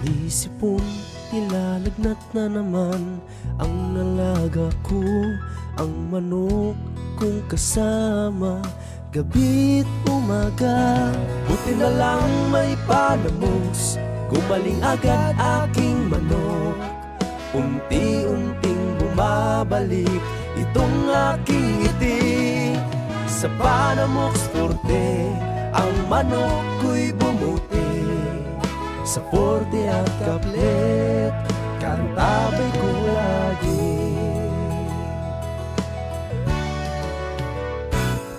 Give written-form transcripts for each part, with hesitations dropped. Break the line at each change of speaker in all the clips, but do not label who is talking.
Isipon, tila lagnat na naman ang nalaga ko, ang manok kong kasama, gabi't umaga. Buti na lang may panamos, gumaling agad aking manok. Unti-unting bumabalik itong aking ngiti. Sa Panamox Forte, ang manok ko'y bumuti. Sa Forte at Kaplet, kantabay ko lagi.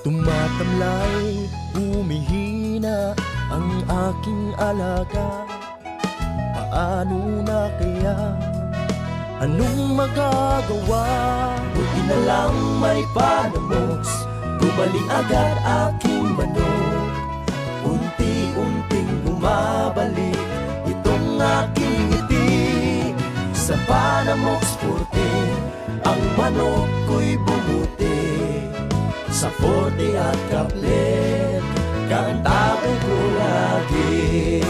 Tumatamlay, humihina ang aking alaga. Paano na kaya? Anong magagawa? Buti na lang may Panamox, gumaling agad aking manok. Unti-unting bumabalik itong aking ngiti. Sa Panamox Forte, ang manok ko'y bumuti. Sa Forte at Kaplet, kantabay ko lagi.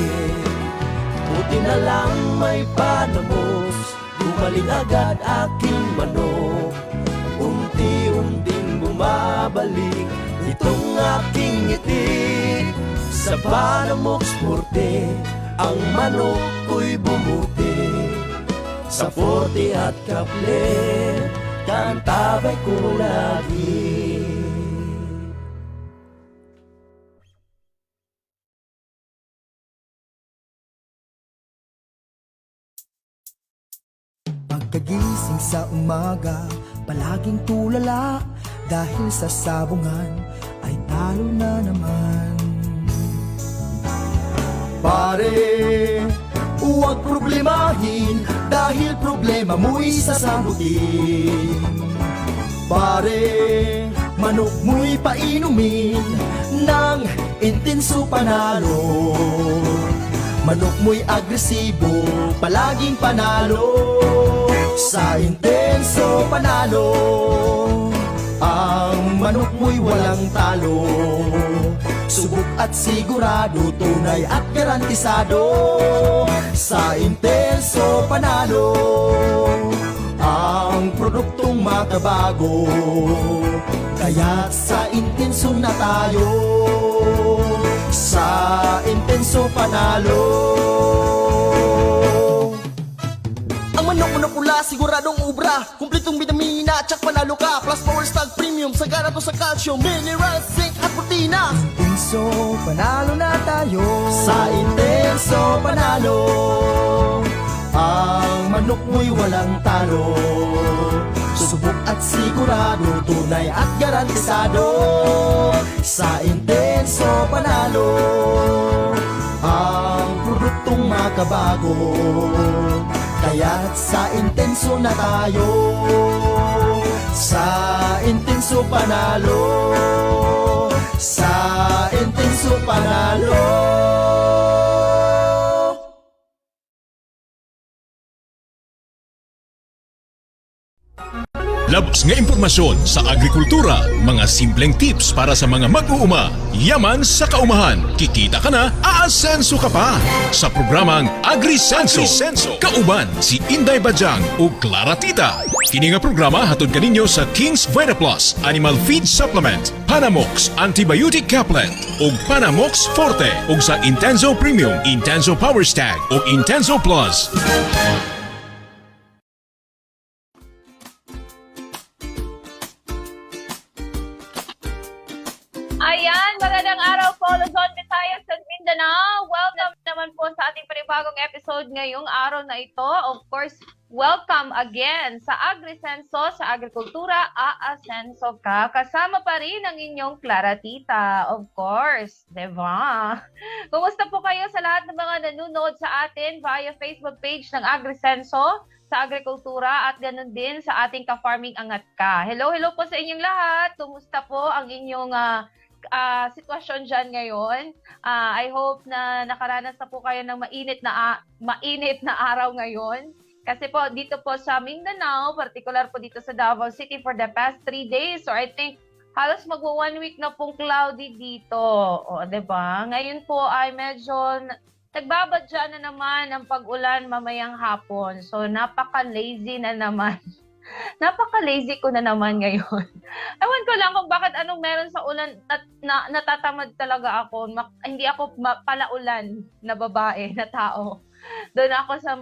Buti na lang may Panamox, gumaling agad aking manok. Unti-unting bumabalik itong aking ngiti. Sa Panamox Forte, ang manok ko'y bumuti. Sa Forte at Kaplet, kantabay ko lagi.
Pagkagising sa umaga, palaging tulala, dahil sa sabungan ay talo na naman. Pare, huwag problemahin, dahil problema mo'y sasagutin. Pare, manok mo'y painumin ng intenso panalo. Manok mo'y agresibo, palaging panalo. Sa intenso panalo, ang manok mo'y walang talo. Subok at sigurado, tunay at garantisado. Sa intenso panalo, ang produktong makabago. Kaya't sa intenso na tayo, sa intenso panalo. Ang manok pula, siguradong ubra, kumpletong vitamina, tsak panalo ka. Plus Power Stag Premium, sagana to sa calcium, minerals, zinc at protina. Intenso panalo na tayo, sa intenso panalo. Ang manok mo'y walang talo. Subok at sigurado, tunay at garantisado. Sa intenso panalo, ang produktong makabago. Kaya't sa intenso na tayo, sa intenso panalo. Sa intenso panalo.
Labos nga impormasyon sa agrikultura, mga simpleng tips para sa mga mag-uuma, yaman sa kaumahan, kikita ka na, aasenso ka pa. Sa programang AgriSenso, kauban si Inday Bajang o Clara Tita. Kini nga programa hatod kaninyo sa King's VitaPlus Animal Feed Supplement, Panamox Antibiotic Caplet ug Panamox Forte ug sa Intenso Premium, Intenso Power Stag ug Intenso Plus.
Ayan, magandang araw po, Luzon, Visayas at Mindanao. Welcome naman po sa ating panibagong episode ngayong araw na ito. Of course, welcome again sa AgriSenso, sa Agrikultura, aasenso ka. Kasama pa rin ang inyong Clara Tita, of course, diba? Kumusta po kayo sa lahat ng mga nanonood sa atin via Facebook page ng AgriSenso, sa Agrikultura, at ganun din sa ating Ka-Farming Angat Ka. Hello po sa inyong lahat. Kumusta po ang inyong sitwasyon dyan ngayon? I hope na nakaranas na po kayo ng mainit na araw ngayon. Kasi po, dito po sa Mindanao, particular po dito sa Davao City for the past 3 days, or I think halos magwa 1 week na pong cloudy dito. O, diba? Ngayon po ay medyo nagbabadya na naman ang pag-ulan mamayang hapon. So, napaka-lazy na naman. Napaka-lazy ko na naman ngayon. Ewan ko lang kung bakit anong meron sa ulan at natatamad talaga ako. Hindi ako palaulan na babae, na tao. Doon ako sa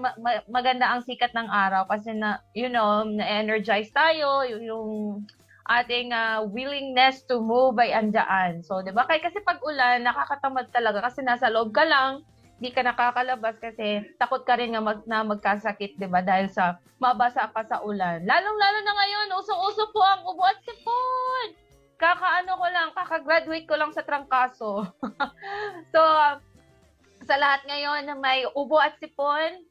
maganda ang sikat ng araw kasi na-energize tayo, yung ating willingness to move ay andyan. So, 'di ba? Kasi pag ulan, nakakatamad talaga kasi nasa loob ka lang, hindi ka nakakalabas kasi takot ka rin na magkasakit, 'di ba? Dahil sa mabasa ka sa ulan. Lalong-lalo na ngayon, usong-uso po ang ubo at sipon. Kaka-graduate ko lang sa trangkaso. So, sa lahat ngayon na may ubo at sipon,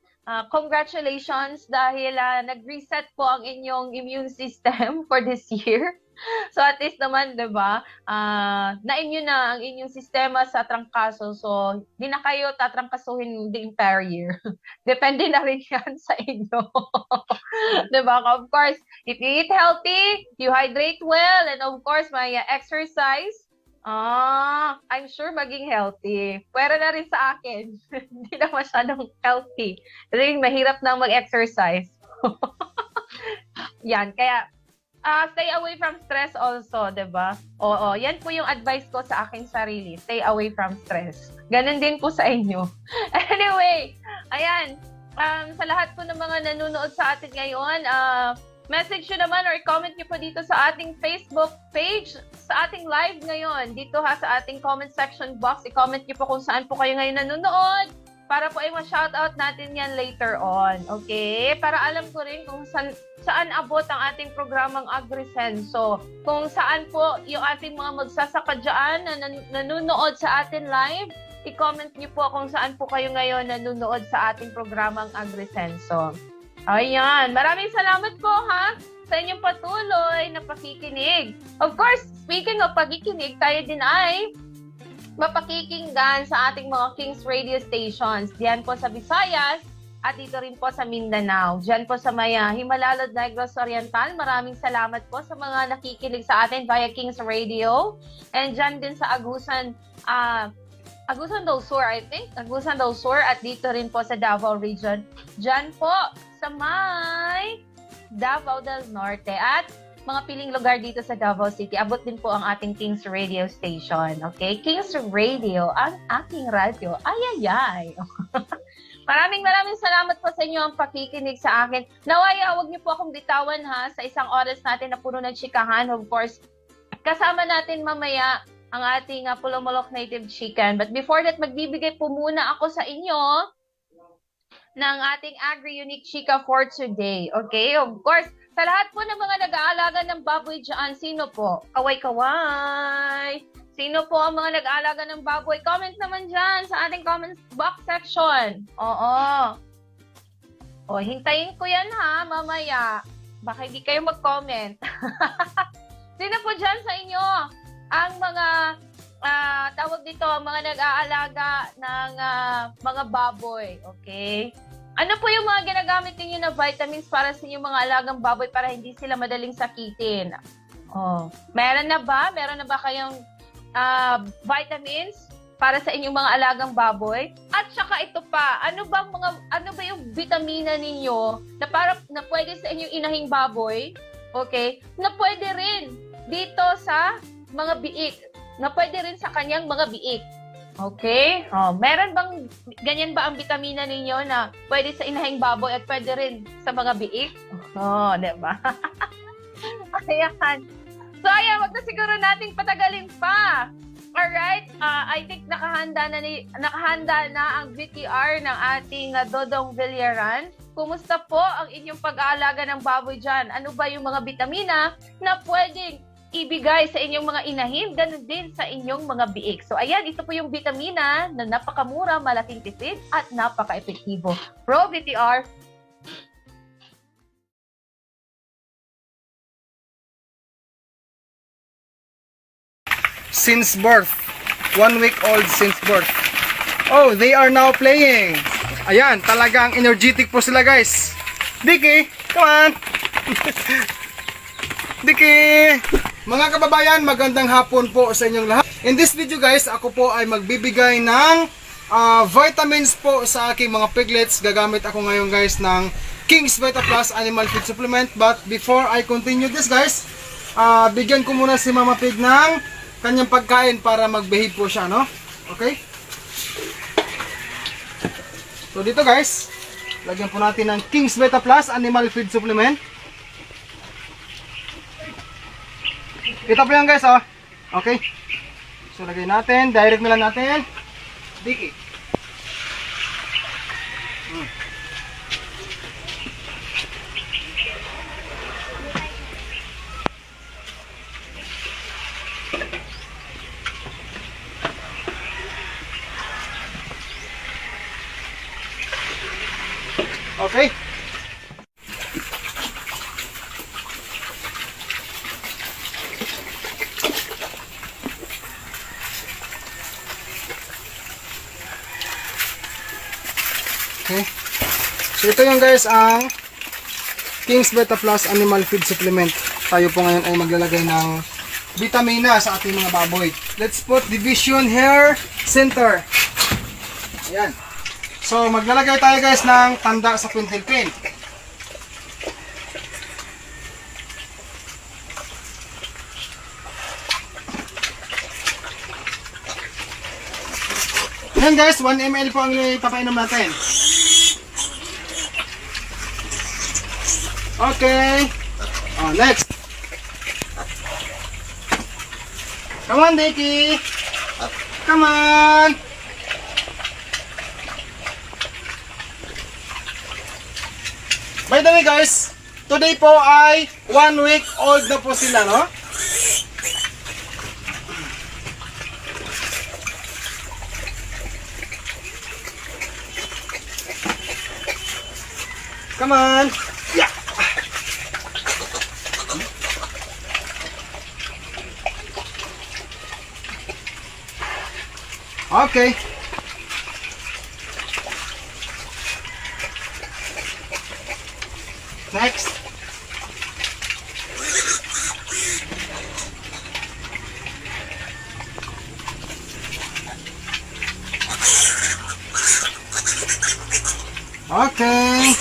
congratulations dahil nag-reset po ang inyong immune system for this year. So at least naman, 'di ba? Na-immune na ang inyong sistema sa trangkaso. So hindi na kayo tatrangkasuhin the entire year. Depende na rin 'yan sa inyo. 'Di ba? Of course, if you eat healthy, you hydrate well, and of course, may exercise. I'm sure maging healthy. Pwera na rin sa akin. Hindi na masyadong healthy. Kasi mahirap na mag-exercise. Yan, kaya stay away from stress also, 'di ba? Oo, yan po yung advice ko sa aking sarili. Stay away from stress. Ganun din po sa inyo. Anyway, ayan. Sa lahat po ng mga nanonood sa atin ngayon, message nyo naman or comment nyo po dito sa ating Facebook page, sa ating live ngayon. Dito sa ating comment section box, i-comment nyo po kung saan po kayo ngayon nanonood para po ay ma-shoutout natin yan later on. Okay? Para alam ko rin kung saan abot ang ating programang AgriSenso. Kung saan po yung ating mga magsasaka dyan na nanonood sa atin live, i-comment nyo po kung saan po kayo ngayon nanonood sa ating programang AgriSenso. Ayan, maraming salamat po sa inyong patuloy na pakikinig. Of course, speaking of pakikinig, tayo din ay mapakikinggan sa ating mga Kings Radio stations. Diyan po sa Visayas at dito rin po sa Mindanao. Diyan po sa Maya, Himalalod, Negros Oriental. Maraming salamat po sa mga nakikinig sa atin via Kings Radio. And diyan din sa Agusan del Sur, I think. Agusan del Sur at dito rin po sa Davao Region. Diyan po sa may Davao del Norte at mga piling lugar dito sa Davao City. Abot din po ang ating Kings Radio station. Okay? Kings Radio, ang aking radyo. Ay. Maraming salamat po sa inyo ang pakikinig sa akin. Nawaya, huwag niyo po akong bitawan sa isang oras natin na puno ng chikahan. Of course, kasama natin mamaya ang ating Pulomolok Native Chicken. But before that, magbibigay po muna ako sa inyo ng ating Agri-Unique Chika for today. Okay? Of course, sa lahat po ng mga nag-aalaga ng baboy dyan, sino po? Kaway-kaway! Sino po ang mga nag-aalaga ng baboy? Comment naman dyan sa ating comment box section. Oo. O, hintayin ko yan mamaya. Baka hindi kayo mag-comment. Sino po dyan sa inyo ang mga tawag dito, mga nag-aalaga ng mga baboy, okay? Ano po yung mga ginagamit ninyo na vitamins para sa inyong mga alagang baboy para hindi sila madaling sakitin? Meron na ba? Meron na ba kayong vitamins para sa inyong mga alagang baboy? At saka ito pa, ano ba yung vitamina ninyo na pwede sa inyong inahing baboy? Okay? Na pwede rin dito sa mga biik. Na pwede rin sa kanyang mga biik. Okay? Meron bang, ganyan ba ang vitamina ninyo na pwede sa inahing baboy at pwede rin sa mga biik? Diba? Ayan. So, ayan, wag na siguro nating patagalin pa. Alright? I think nakahanda na ang VTR ng ating Dodong Villaran. Kumusta po ang inyong pag-aalaga ng baboy dyan? Ano ba yung mga vitamina na pwedeng ibigay sa inyong mga inahin, ganun din sa inyong mga biik. So ayan, ito po yung vitamina na napakamura, malaking tipid, at napaka-epektibo. Pro VTR.
Since birth. 1 week old since birth. Oh, they are now playing. Ayan, talagang energetic po sila, guys. Dicky, come on. Dicky. Mga kababayan, magandang hapon po sa inyong lahat. In this video guys, ako po ay magbibigay ng vitamins po sa aking mga piglets. Gagamit ako ngayon guys ng King's Vita Plus Animal Feed Supplement. But before I continue this guys, bigyan ko muna si Mama Pig ng kanyang pagkain para mag-behave po siya, no? Okay? So dito guys, lagyan po natin ng King's Vita Plus Animal Feed Supplement. Kita po yan guys, oh. Okay? So lagay natin, direct na lang natin. Diki. Okay. Okay. So ito yung guys ang King's Vita Plus Animal Feed Supplement. Tayo po ngayon ay maglalagay ng vitamina sa ating mga baboy. Let's put Division Hair Center. Ayan. So maglalagay tayo guys ng tanda sa quintil pin. Ayan guys, 1 ml po ang ipapainom natin. Okay. Oh, next. Come on, Dicky. Come on. By the way guys, today po ay 1 week old na po sila, no? Come on. Yeah. Okay. Next. Okay.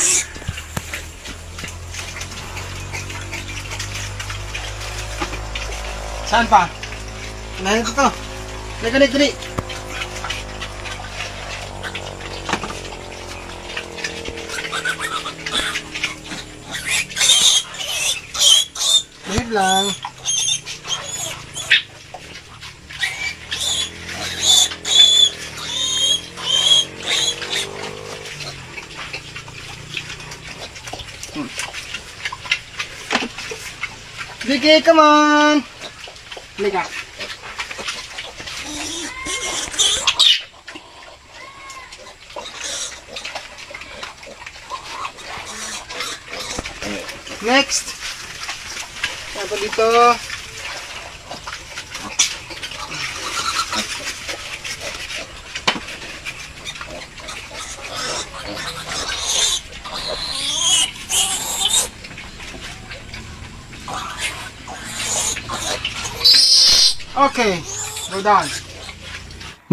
Saan pa? Nandito to. Dali. Wait lang. Vicky, come on. Liga. Next. Apa dito? Okay, we're done.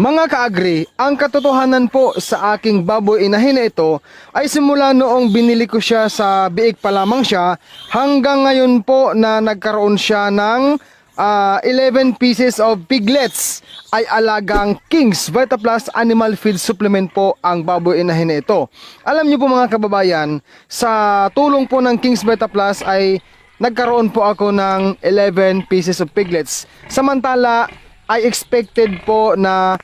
Mga ka-agri, ang katotohanan po sa aking baboy inahin na ito ay simula noong binili ko siya sa biik pa lamang siya hanggang ngayon po na nagkaroon siya ng 11 pieces of piglets ay alagang King's Vita Plus Animal Feed Supplement po ang baboy inahin na ito. Alam niyo po mga kababayan, sa tulong po ng King's Vita Plus ay nagkaroon po ako ng 11 pieces of piglets. Samantala, I expected po na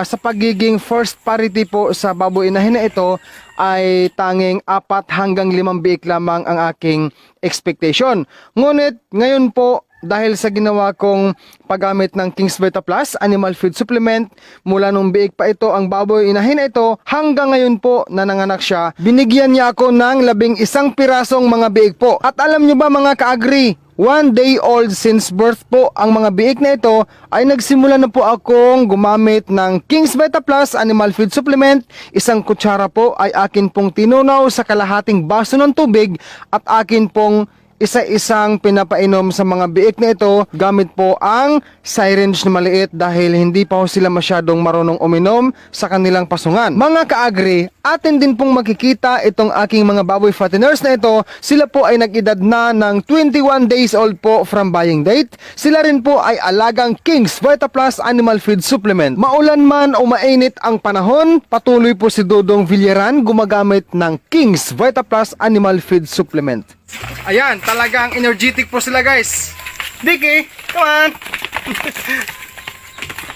sa pagiging first parity po sa baboy inahin na ito ay tanging 4 hanggang 5 biik lamang ang aking expectation. Ngunit ngayon po, dahil sa ginawa kong paggamit ng King's Vita Plus Animal Feed Supplement, mula nung biik pa ito ang baboy inahin na ito hanggang ngayon po na nanganak siya, binigyan niya ako ng 11 pirasong mga biik po. At alam nyo ba mga ka-agri, 1 day old since birth po ang mga biik na ito ay nagsimula na po akong gumamit ng King's Vita Plus Animal Feed Supplement. 1 kutsara po ay akin pong tinunaw sa kalahating baso ng tubig at akin pong isa-isang pinapainom sa mga biik na ito gamit po ang syringe na maliit dahil hindi pa ho sila masyadong marunong uminom sa kanilang pasungan. Mga ka-agri, atin din pong makikita itong aking mga baboy fatteners na ito. Sila po ay nag-edad na ng 21 days old po from buying date. Sila rin po ay alagang King's VitaPlus Animal Feed Supplement. Maulan man o mainit ang panahon, patuloy po si Dodong Villaran gumagamit ng King's VitaPlus Animal Feed Supplement. Ayan, talagang energetic po sila guys. Diki, come on!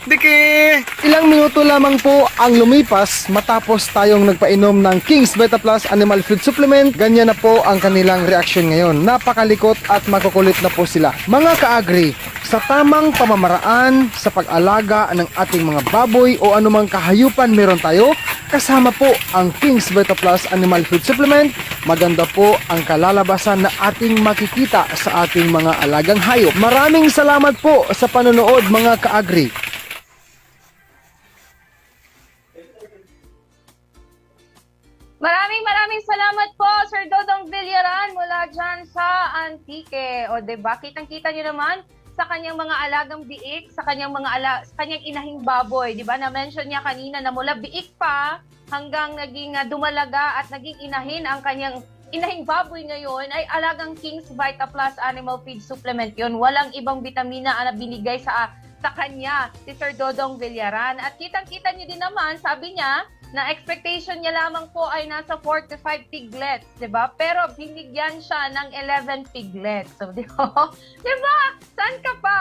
Diki! Ilang minuto lamang po ang lumipas matapos tayong nagpainom ng King's VitaPlus Animal Feed Supplement. Ganyan na po ang kanilang reaksyon ngayon. Napakalikot at makukulit na po sila. Mga ka-agri, sa tamang pamamaraan sa pag-alaga ng ating mga baboy o anumang kahayupan meron tayo, kasama po ang King's VitaPlus Animal Feed Supplement, maganda po ang kalalabasan na ating makikita sa ating mga alagang hayop. Maraming salamat po sa panonood mga ka-agri.
Maraming salamat po, Sir Dodong Villaran mula dyan sa Antique. O diba, kitang-kita nyo naman sa kanyang mga alagang biik, sa kanyang kanyang inahing baboy. Diba, na-mention niya kanina na mula biik pa hanggang naging dumalaga at naging inahin ang kanyang inahing baboy ngayon ay alagang King's VitaPlus Animal Feed Supplement yun. Walang ibang vitamina na binigay sa kanya si Sir Dodong Villaran. At kitang-kita niyo din naman, sabi niya, na expectation niya lamang po ay nasa 4 to 5 piglets, di ba? Pero binigyan siya ng 11 piglets. So, di ba? Di ba? Saan ka pa?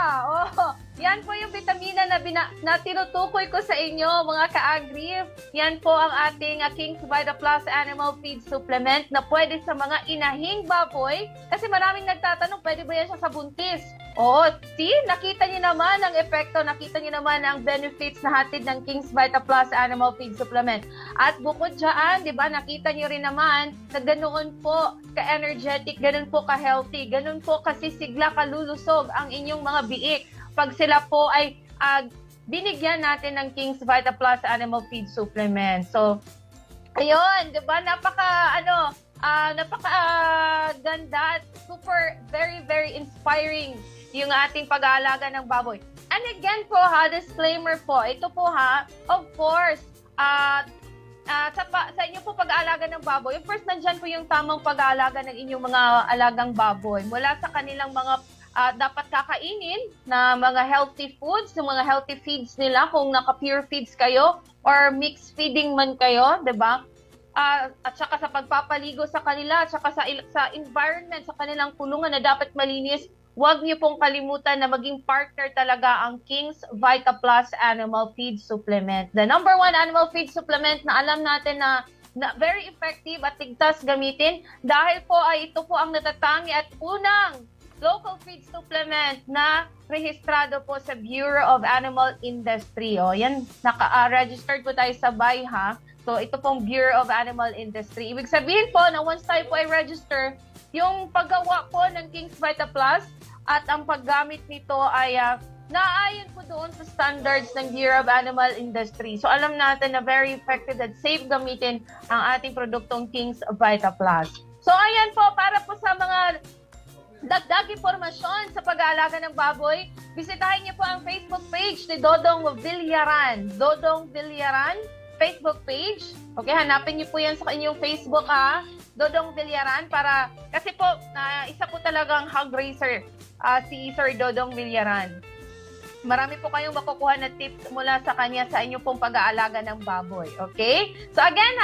Oh, yan po yung vitamina na tinutukoy ko sa inyo, mga ka-agri. Yan po ang ating King's VitaPlus Animal Feed Supplement na pwede sa mga inahing baboy. Kasi maraming nagtatanong, pwede ba yan siya sa buntis? Oo, see? Nakita niyo naman ang epekto, nakita niyo naman ang benefits na hatid ng King's VitaPlus Animal Feed Supplement. At bukod dyan, di ba, nakita niyo rin naman na ganoon po ka-energetic, ganoon po ka-healthy, ganoon po kasisigla, kalulusog ang inyong mga biik pag sila po ay binigyan natin ng King's VitaPlus Animal Feed Supplement. So, ayun, di ba, napaka-ganda at super, very, very inspiring yung ating pag-aalaga ng baboy. And again po disclaimer po, ito po of course, sa inyo po pag-aalaga ng baboy, of course, nandyan po yung tamang pag-aalaga ng inyong mga alagang baboy. Mula sa kanilang mga dapat kakainin na mga healthy foods, yung mga healthy feeds nila, kung naka-pure feeds kayo or mixed feeding man kayo, di ba? At saka sa pagpapaligo sa kanila, at saka sa environment, sa kanilang kulungan na dapat malinis, huwag niyo pong kalimutan na maging partner talaga ang King's VitaPlus Animal Feed Supplement. The number 1 animal feed supplement na alam natin na very effective at tigtas gamitin dahil po ay ito po ang natatangi at unang local feed supplement na rehistrado po sa Bureau of Animal Industry. O, yan, naka-registered po tayo sa BAI So, ito pong Bureau of Animal Industry. Ibig sabihin po na once tayo po ay register, yung paggawa po ng King's VitaPlus at ang paggamit nito ay naayon po doon sa standards ng Bureau of Animal Industry. So, alam natin na very effective at safe gamitin ang ating produktong King's VitaPlus. So, ayan po, para po sa mga dagdag impormasyon sa pag-aalaga ng baboy, bisitahin niyo po ang Facebook page ni Dodong Villaran. Dodong Villaran Facebook page. Okay, hanapin niyo po yan sa inyong Facebook Dodong Villaran para, kasi po, isa po talagang hog raiser si Sir Dodong Villaran. Marami po kayong makukuha na tips mula sa kanya sa inyong pong pag-aalaga ng baboy. Okay? So again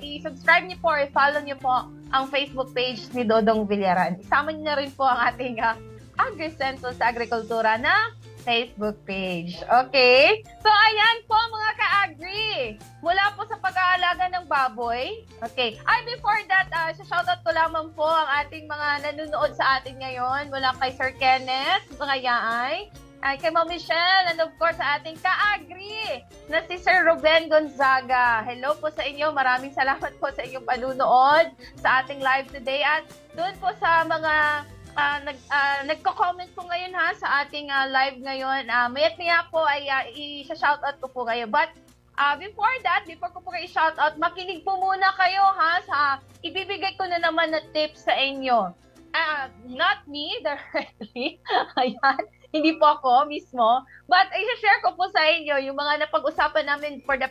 i-subscribe niyo po or follow niyo po ang Facebook page ni Dodong Villaran. Isama niyo na rin po ang ating AgriSenso sa Agrikultura na Facebook page. Okay? So, ayan po mga ka-agri. Mula po sa pag-aalaga ng baboy. Okay. Before that, shoutout ko lamang po ang ating mga nanonood sa atin ngayon. Mula kay Sir Kenneth, mga yaay. Kay Ma'am Michelle, and of course sa ating ka-agri na si Sir Ruben Gonzaga. Hello po sa inyo. Maraming salamat po sa inyong panunood sa ating live today. At doon po sa mga nagko-comment po ngayon sa ating live ngayon. Mayat-maya po ay i-shoutout ko po kayo. But before ko po kayo i-shoutout, makinig po muna kayo sa ibibigay ko na naman na tips sa inyo. Not me directly. Ayan. Hindi po ako mismo. But i-share ko po sa inyo yung mga napag-usapan namin for the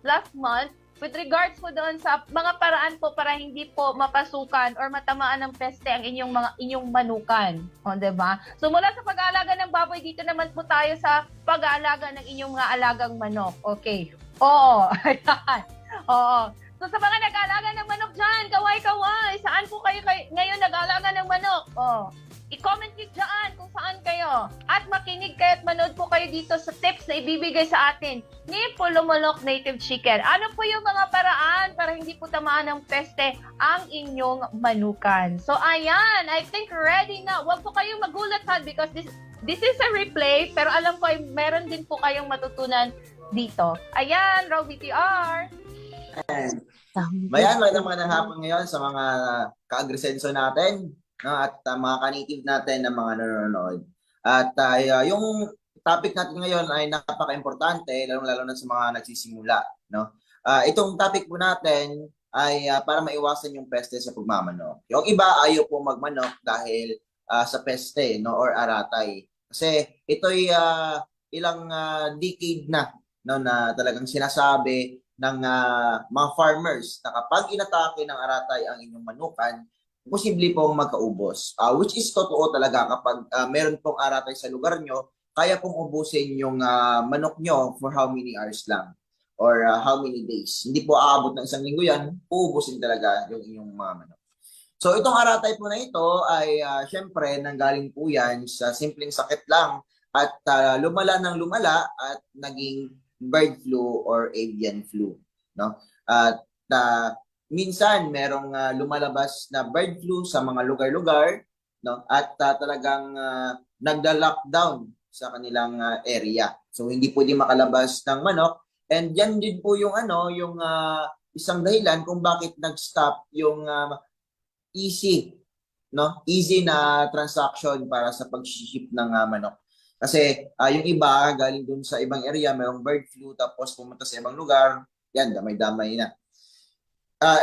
last month with regards po doon sa mga paraan po para hindi po mapasukan or matamaan ng peste ang inyong manukan. O, diba? So mula sa pag-aalaga ng baboy, dito naman po tayo sa pag-aalaga ng inyong mga alagang manok. Okay. Oo. Ayan. Oo. So sa mga nag-aalaga ng manok dyan, kaway-kaway, saan po kayo ngayon nag-aalaga ng manok? Oh, i-comment nyo dyan kung saan kayo. At makinig kayo at manood po kayo dito sa tips na ibibigay sa atin ni Pulumonok Native Chicken. Ano po yung mga paraan para hindi po tamaan ng peste ang inyong manukan? So ayan, I think ready na. Huwag po kayong magulat ha because this is a replay pero alam ko ay meron din po kayong matutunan dito. Ayan, Raw BTR.
Magandang hapon ngayon sa mga ka-agrisenso natin, no, at mga ka-native natin na mga nanonood. At yung topic natin ngayon ay napaka-importante, lalo na sa mga nagsisimula. No? Itong topic po natin ay para maiwasan yung peste sa pagmamanok. Yung iba ayaw po magmanok dahil sa peste, no, or aratay. Kasi ito'y ilang decade na, no, na talagang sinasabi ng mga farmers na kapag inatake ng aratay ang inyong manukan, posible pong magkaubos. Which is totoo talaga kapag meron pong aratay sa lugar nyo, kaya pong ubusin yung manok nyo for how many hours lang or how many days. Hindi po aabot ng isang linggo yan, uubusin talaga yung inyong mga manok. So itong aratay po na ito ay syempre nanggaling po yan sa simpleng sakit lang at lumala ng lumala at naging bird flu or avian flu, no? At minsan merong lumalabas na bird flu sa mga lugar-lugar, no? At talagang nagda-lockdown sa kanilang area. So hindi pwede makalabas ng manok and yan din po yung isang dahilan kung bakit nag-stop yung easy, no? Easy na transaction para sa pag-ship ng manok. Kasi yung iba, galing dun sa ibang area, mayroong bird flu, tapos pumunta sa ibang lugar, yan, damay-damay na.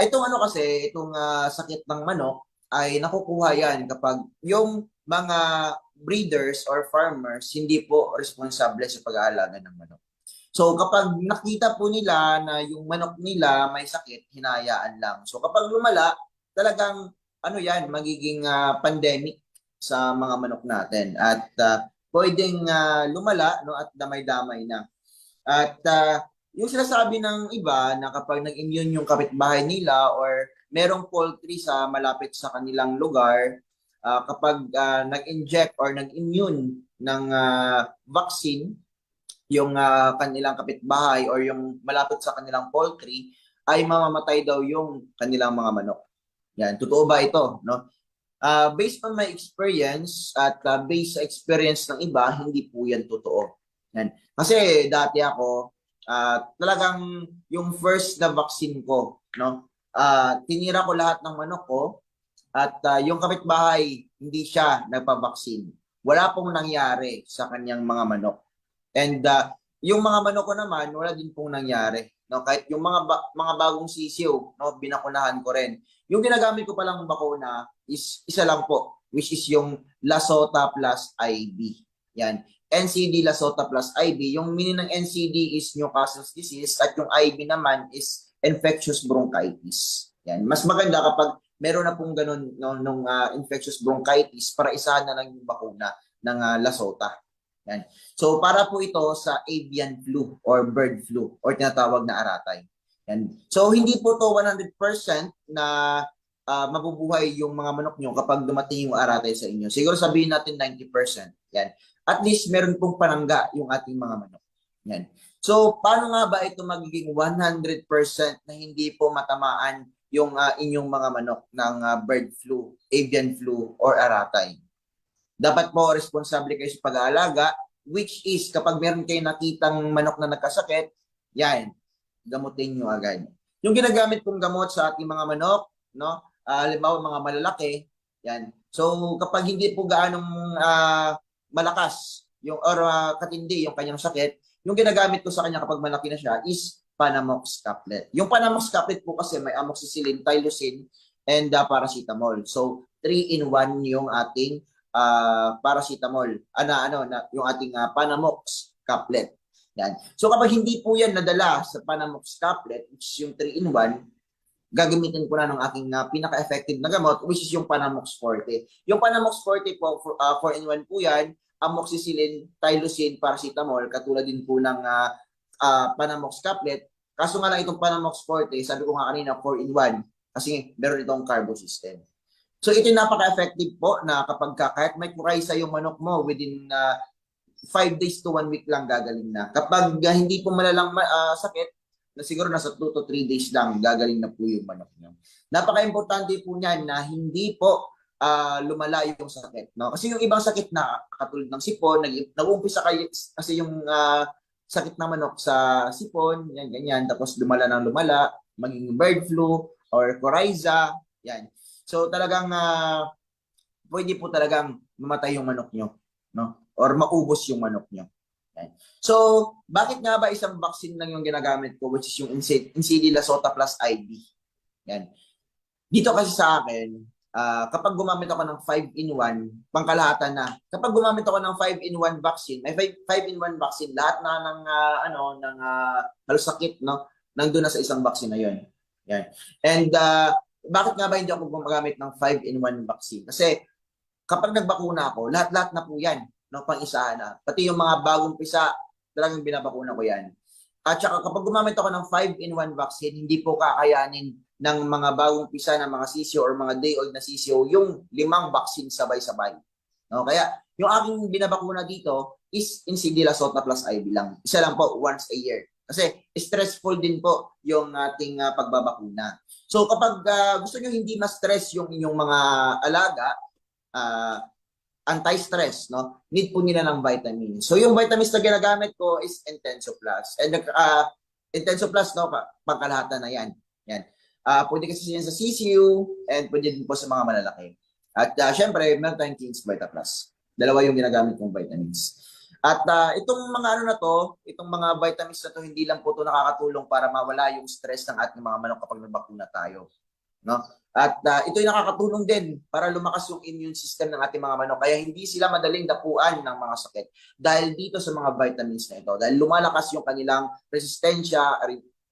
Itong sakit ng manok ay nakukuha yan kapag yung mga breeders or farmers hindi po responsable sa pag-aalaga ng manok. So kapag nakita po nila na yung manok nila may sakit, hinayaan lang. So kapag lumala, talagang magiging pandemic sa mga manok natin. At pwedeng lumala, no, at damay-damay na. At yung sinasabi ng iba na kapag nag-immune yung kapitbahay nila or merong poultry sa malapit sa kanilang lugar, kapag nag-inject or nag-immune ng vaccine yung kanilang kapitbahay or yung malapit sa kanilang poultry, ay mamamatay daw yung kanilang mga manok. Yan, totoo ba ito, no? Based on my experience at based sa experience ng iba, hindi po yan totoo. Yan. Kasi dati ako, talagang yung first na vaccine ko, no? Tinira ko lahat ng manok ko at yung kapitbahay, hindi siya nagpa-vaccine. Wala pong nangyari sa kanyang mga manok. And yung mga manok ko naman, wala din pong nangyari. No? Kahit yung mga bagong sisiw, no, binakunahan ko rin. Yung ginagamit ko palang bakuna is isa lang po, which is yung Lasota plus IB. Yan. NCD Lasota plus IB. Yung meaning ng NCD is Newcastle's disease at yung IB naman is infectious bronchitis. Yan. Mas maganda kapag meron na pong ganun nung infectious bronchitis para isahan na lang yung bakuna ng Lasota. Yan. So para po ito sa avian flu or bird flu or tinatawag na aratay. Yan. So hindi po to 100% na mabubuhay yung mga manok nyo kapag dumating yung aratay sa inyo. Siguro sabihin natin 90%. Yan. At least meron pong panangga yung ating mga manok. Yan. So paano nga ba ito magiging 100% na hindi po matamaan yung inyong mga manok ng bird flu, avian flu or aratay? Dapat po responsable kayo sa pag-aalaga, which is kapag meron kayo nakitang manok na nagkasakit, yan, gamutin nyo agad. Yung ginagamit kong gamot sa ating mga manok, no, halimbawa mga malalaki, yan. So kapag hindi po gaanong malakas yung or katindi yung kanyang sakit, yung ginagamit ko sa kanya kapag malaki na siya is Panamox caplet. Yung Panamox caplet po kasi may amoxicillin, tylosin, and paracetamol. So 3-in-1 yung ating paracetamol. Yung ating Panamox caplet. Yan. So kapag hindi po yan nadala sa Panamox caplet, which is yung 3-in-1, gagamitin ko na ng aking pinaka-effective na gamot, which is yung Panamox Forte. Yung Panamox Forte po, 4-in-1 po yan, amoxicillin, tylosin, paracetamol, katulad din po ng Panamox caplet. Kaso nga lang itong Panamox Forte, sabi ko nga kanina, 4-in-1, kasi meron itong carbo system. So ito yung napaka-effective po na kapag kahit may kuraysa yung manok mo, within 5 days to 1 week lang gagaling na. Kapag hindi po malalang sakit, na siguro nasa 2 to 3 days lang gagaling na po yung manok nyo. Napaka-importante po niyan na hindi po lumala yung sakit. No? Kasi yung ibang sakit na katulad ng sipon, nag-uumpisa kasi yung sakit na manok sa sipon, yan, ganyan, tapos lumala ng lumala, maging bird flu or coryza, yan. So talagang pwede po talagang mamatay yung manok nyo, no? Or maubos yung manok nyo. Yan. So, bakit nga ba isang vaccine lang yung ginagamit ko, which is yung Insidi Lasota plus IV? Yan. Dito kasi sa akin, kapag gumamit ako ng 5-in-1, pangkalahatan na. Kapag gumamit ako ng 5-in-1 vaccine, may 5-in-1 vaccine, lahat na ng halos sakit, no? Nandun na sa isang vaccine na yun. Yan. And bakit nga ba hindi ako gumagamit ng 5-in-1 vaccine? Kasi kapag nagbakuna ako, lahat-lahat na po yan, no, pang-isahan na. Pati yung mga bagong pisa, talagang binabakuna ko yan. At saka kapag gumamit ako ng 5-in-1 vaccine, hindi po kakayanin ng mga bagong pisa ng mga sisyo or mga day-old na sisyo yung 5 vaccine sabay-sabay. No? Kaya yung aking binabakuna dito is Insidi Lasota plus IV lang. Isa lang po, once a year. Kasi stressful din po yung ating pagbabakuna. So kapag gusto nyo hindi ma-stress yung inyong mga alaga, anti-stress, no? Need po nila ng vitamins. So yung vitamins na ginagamit ko is Intenso Plus. And Intenso Plus, no, pangkalahatan na yan. Yan. Pwede kasi yan sa CCU and pwede din po sa mga malalaki. At syempre, Meltine Kings Vita Plus. Dalawa yung ginagamit kong vitamins. At itong mga itong mga vitamins na to, hindi lang po ito nakakatulong para mawala yung stress ng ating mga manok kapag nagbakuna tayo. No? At ito yung nakakatulong din para lumakas yung immune system ng ating mga manok. Kaya hindi sila madaling dapuan ng mga sakit. Dahil dito sa mga vitamins na ito. Dahil lumalakas yung kanilang resistensya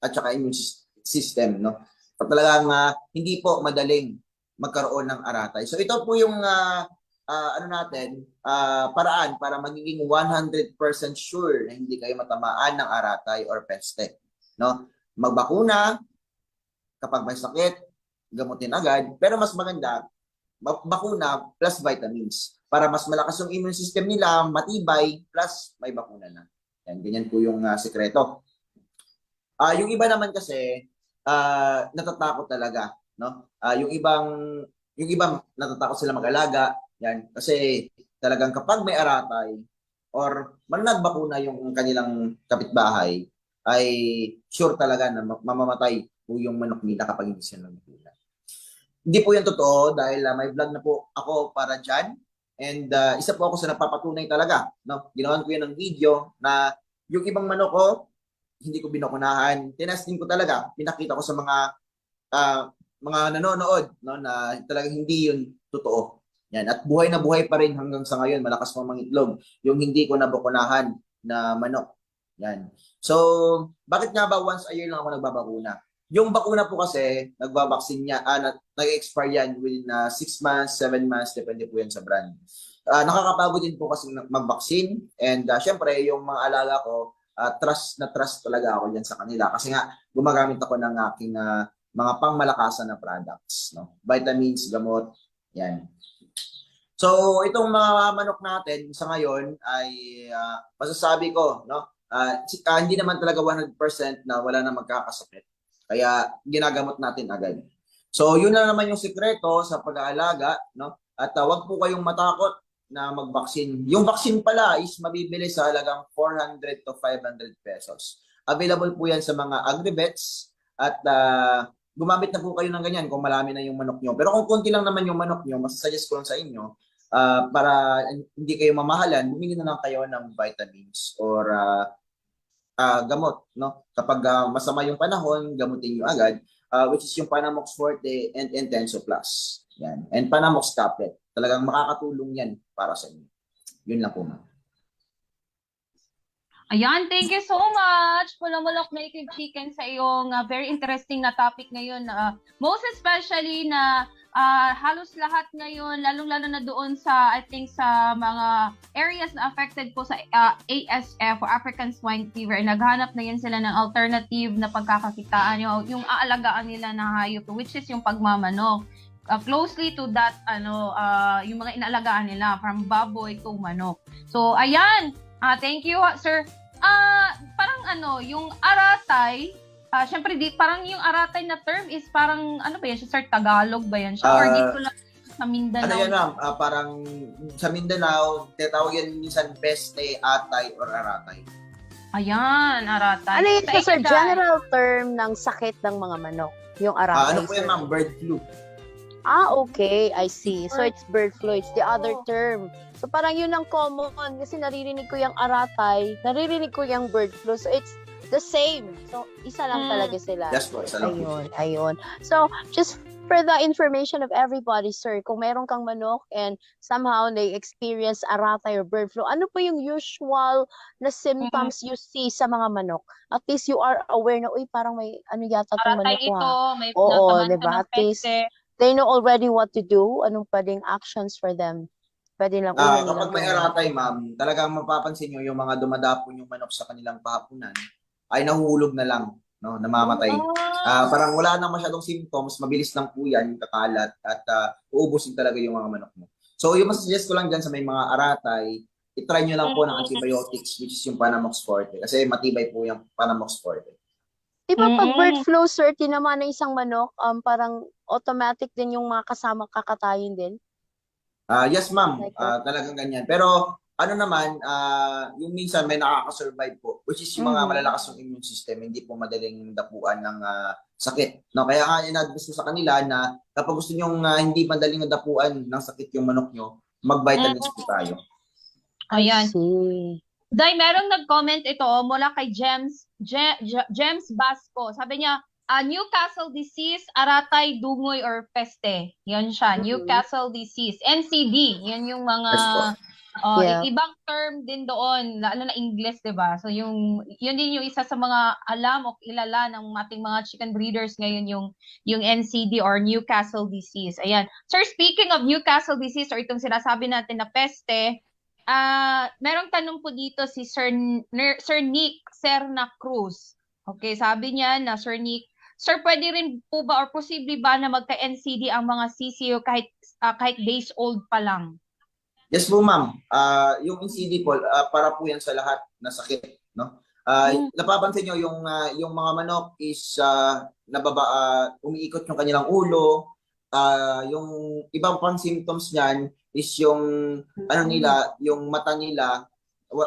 at saka immune system. No? At talagang hindi po madaling magkaroon ng aratay. So ito po yung paraan para magiging 100% sure na hindi kayo matamaan ng aratay or peste. No? Magbakuna, kapag may sakit, gamutin agad. Pero mas maganda, bakuna plus vitamins. Para mas malakas yung immune system nila, matibay, plus may bakuna na. Yan, ganyan po yung sekreto. Yung iba naman kasi, natatakot talaga. No? Yung ibang natatakot sila mag-alaga. Yan, kasi talagang kapag may aratay or nagbakuna yung kanilang kapitbahay, ay sure talaga na mamamatay po yung manok nila kapag hindi sila nagbakuna. Hindi po yan totoo dahil may vlog na po ako para dyan. And isa po ako sa napapatunay talaga. No? Ginawan ko yan ng video na yung ibang manok ko, hindi ko binakunahan. Tinasting ko talaga. Pinakita ko sa mga nanonood, no, na talagang hindi yun totoo. Yan. At buhay na buhay pa rin hanggang sa ngayon. Malakas pa mangitlog. Yung hindi ko nabakunahan na manok. Yan. So, bakit nga ba once a year lang ako nagbabakuna? Yung bakuna po kasi, nagbabaksin niya, nag-expire yan within 6 months, 7 months, depende po yan sa brand. Nakakapagod din po kasi mag-vaccine. And syempre, yung mga alaga ko, trust talaga ako yan sa kanila. Kasi nga, gumagamit ako ng aking mga pangmalakasan na products. No? Vitamins, gamot, yan. So, itong mga manok natin sa ngayon ay masasabi ko, no? Hindi naman talaga 100% na wala na magkakasakit. Kaya ginagamot natin agad. So, yun na naman yung sikreto sa pag-aalaga, no? At wag po kayong matakot na mag-vaccine. Yung vaccine pala is mabibili sa halagang 400 to 500 pesos. Available po yan sa mga agrivets at gumamit na po kayo ng ganyan kung marami na yung manok nyo. Pero kung konti lang naman yung manok nyo, masasuggest ko lang sa inyo, para hindi kayo mamahalan, bumili na lang kayo ng vitamins or gamot. No? Kapag masama yung panahon, gamutin nyo agad. which is yung Panamox Forte and Intenso Plus. Yan. And Panamox Tablet. Talagang makakatulong yan para sa inyo. Yun lang po, ma'am.
Ayan, thank you so much, Pulamulok Native Chicken, sa iyong very interesting na topic ngayon. Most especially na halos lahat ngayon, lalong-lalo na doon sa, I think, sa mga areas na affected po sa ASF or African Swine Fever, naghanap na yan sila ng alternative na pagkakakitaan, yung aalagaan nila na hayop, which is yung pagmamanok. Closely to that, yung mga inaalagaan nila, from baboy to manok. So, ayan. Thank you, sir. Parang yung aratay, syempre parang yung aratay na term is parang, ano ba yan siya, sir? Tagalog ba yan siya? Or dito lang sa Mindanao?
Ano yan, ma'am? Parang sa Mindanao, tinatawag yan minsan peste, atay, or aratay.
Ayan, aratay.
Ano yun
Sa
sir,
inyo, Day?
general term ng sakit ng mga manok? Yung aratay,
Ano po yan,
sir?
ma'am? Bird flu.
Okay, I see. So it's bird flu, it's the other
Oo.
term. So parang yun ang common kasi naririnig ko yung aratay, naririnig ko yung bird flu. So it's the same. So isa lang talaga sila.
Yes po, isa lang po.
Ayun. So just for the information of everybody, sir, kung meron kang manok and somehow they experience aratay or bird flu, ano po yung usual na symptoms you see sa mga manok? At least you are aware na, uy, parang may ano yata itong
Aratay
manok ko,
ito,
ha?
may
Oo,
natamaan
diba?
ka ng
At least
peste.
they know already what to do, anong pwedeng actions for them. Pwede lang una
Kapag
nilang
may
gawin.
aratay, ma'am, talagang mapapansin nyo yung mga dumadapon yung manok sa kanilang pahapunan ay nahuhulog na lang, no, namamatay. Parang wala nang masyadong symptoms, mabilis lang po yan, kakalat, at uubusin talaga yung mga manok mo. So, yung mas-suggest ko lang dyan sa may mga aratay, itry nyo lang po ng antibiotics, which is yung Panamox Forte. Kasi matibay po yung Panamox Forte.
Di ba pag
Mm-mm.
bird flu, sir, tinamaan ng isang manok, parang automatic din yung mga kasama kakatayin din?
Yes, ma'am.
Like that?
Talagang ganyan. Pero ano naman, yung minsan may nakaka-survive po, which is yung mga
Mhm.
malalakas yung immune system, hindi po madaling dapuan ng sakit. No, kaya nga in-advise ko sa kanila na kapag gusto nyo hindi madaling dapuan ng sakit yung manok nyo, mag-vitamins po tayo.
Ayan.
See.
Day, merong nag-comment ito mula kay James Basco. Sabi niya, Newcastle disease, aratay, dungoy, or peste. Yan siya, Newcastle disease. NCD, yan yung mga
Yes po.
Yeah.
ibang term din doon, lalo na English, 'di ba? So yun din yung isa sa mga alam o kilala ng ating mga chicken breeders ngayon, yung NCD or Newcastle disease. Ayan. Sir, speaking of Newcastle disease or itong sinasabi natin na peste, merong tanong po dito si Sir Nick Serna Cruz. Okay, sabi niya na Sir Nick, Sir, pwede rin po ba or posible ba na magka-NCD ang mga CCO kahit days old pa lang?
Yes po, ma'am. Yung NCD po, para po yan sa lahat na sakit, no? Napapansin nyo yung mga manok is umiikot yung kanilang ulo. Yung ibang pang symptoms niyan is yung nila, yung mata nila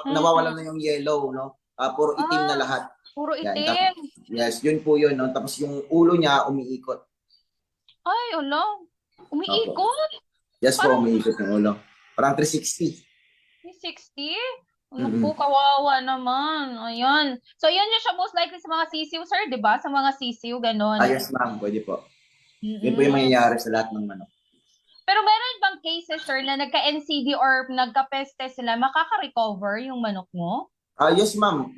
nawawalan na yung yellow, no? Puro itim na lahat.
Puro
Yan,
itim.
Yes, yun po yun, no? Tapos yung ulo niya umiikot.
Ay, ulo. Umiikot.
Yes po, umiikot yung ulo. Parang 360.
360? Ano po, kawawa naman. Ayan. So, yan yung siya most likely sa mga sisiw, sir, di ba? Sa mga sisiw, ganon.
Yes, ma'am, pwede po. Yun po yung mangyayari sa lahat ng manok.
Pero meron bang cases, sir, na nagka-NCD or nagka-peste sila, makaka-recover yung manok mo?
Yes, ma'am.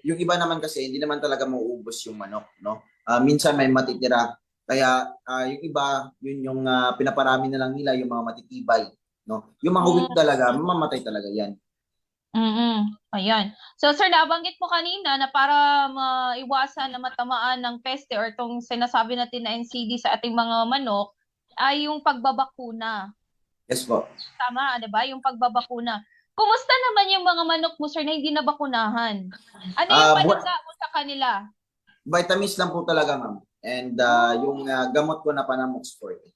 Yung iba naman kasi, hindi naman talaga mauubos yung manok, no? Minsan may matitira. Kaya yung iba, yun yung pinaparami na lang nila, yung mga matitibay. No? Yung mga weak talaga, mamamatay talaga yan.
Ayan. So, sir, nabanggit mo kanina na para maiwasan na matamaan ng peste or itong sinasabi natin na NCD sa ating mga manok, ay yung pagbabakuna.
Yes po.
Tama, di ba? Yung pagbabakuna. Kumusta naman yung mga manok mo, sir, na hindi nabakunahan? Ano yung pananda mo sa kanila?
Vitamins lang po talaga, ma'am. And yung gamot ko na Panamox Forte.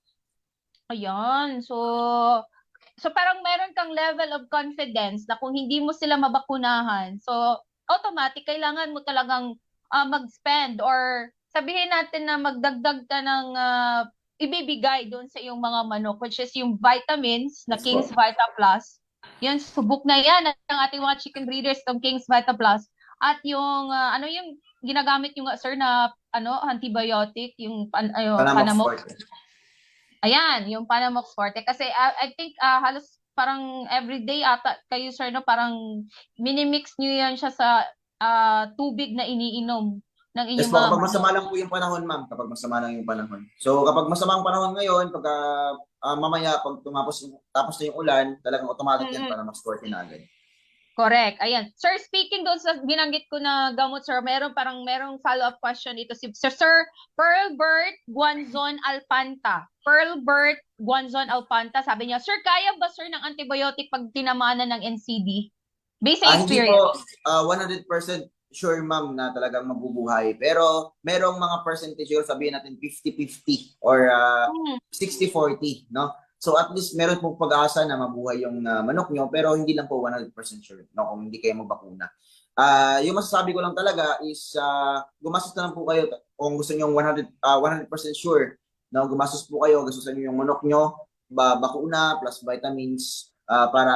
Ayan. So parang meron kang level of confidence na kung hindi mo sila mabakunahan, so automatic kailangan mo talagang mag-spend or sabihin natin na magdagdag ka ng ibibigay doon sa iyong mga manok, which is yung vitamins na King's Vita Plus. Yan, subok na yan ng ating mga chicken breeders, tong King's Vita Plus. At yung ginagamit nyo nga, sir, na antibiotic, yung
Panamox
Panamox.
Forte.
Ayan, yung Panamox Forte. Kasi I think halos parang everyday ata kayo, sir, no? Parang minimix nyo yan siya sa tubig na iniinom ng
Yes
inyong
po,
mga
kapag
manok.
masama lang po yung panahon, ma'am. Kapag masama lang yung panahon. So, kapag masama ang panahon ngayon, pagka mamaya, pag tapos na yung ulan, talagang automatic yan para mas forte na agad.
Correct. Ayan. Sir, speaking doon sa binanggit ko na gamot, sir, merong follow-up question ito si Sir Pearlbert Guanzon Alpanta. Pearlbert Guanzon Alpanta, sabi niya, sir, kaya ba, sir, ng antibiotic pag tinamaan na ng NCD? Based sa
Hindi
experience.
po 100% sure, ma'am, na talagang mabubuhay. Pero merong mga percentage, sabihin natin 50-50 or 60-40, no? So at least meron pong pag-asa na mabuhay yung manok nyo, pero hindi lang po 100% sure, no, kung hindi kayo magbakuna. Yung masasabi ko lang talaga is gumastos na lang po kayo kung gusto nyo 100% sure, no, gumastos po kayo, gastusan nyo yung manok nyo, bakuna plus vitamins para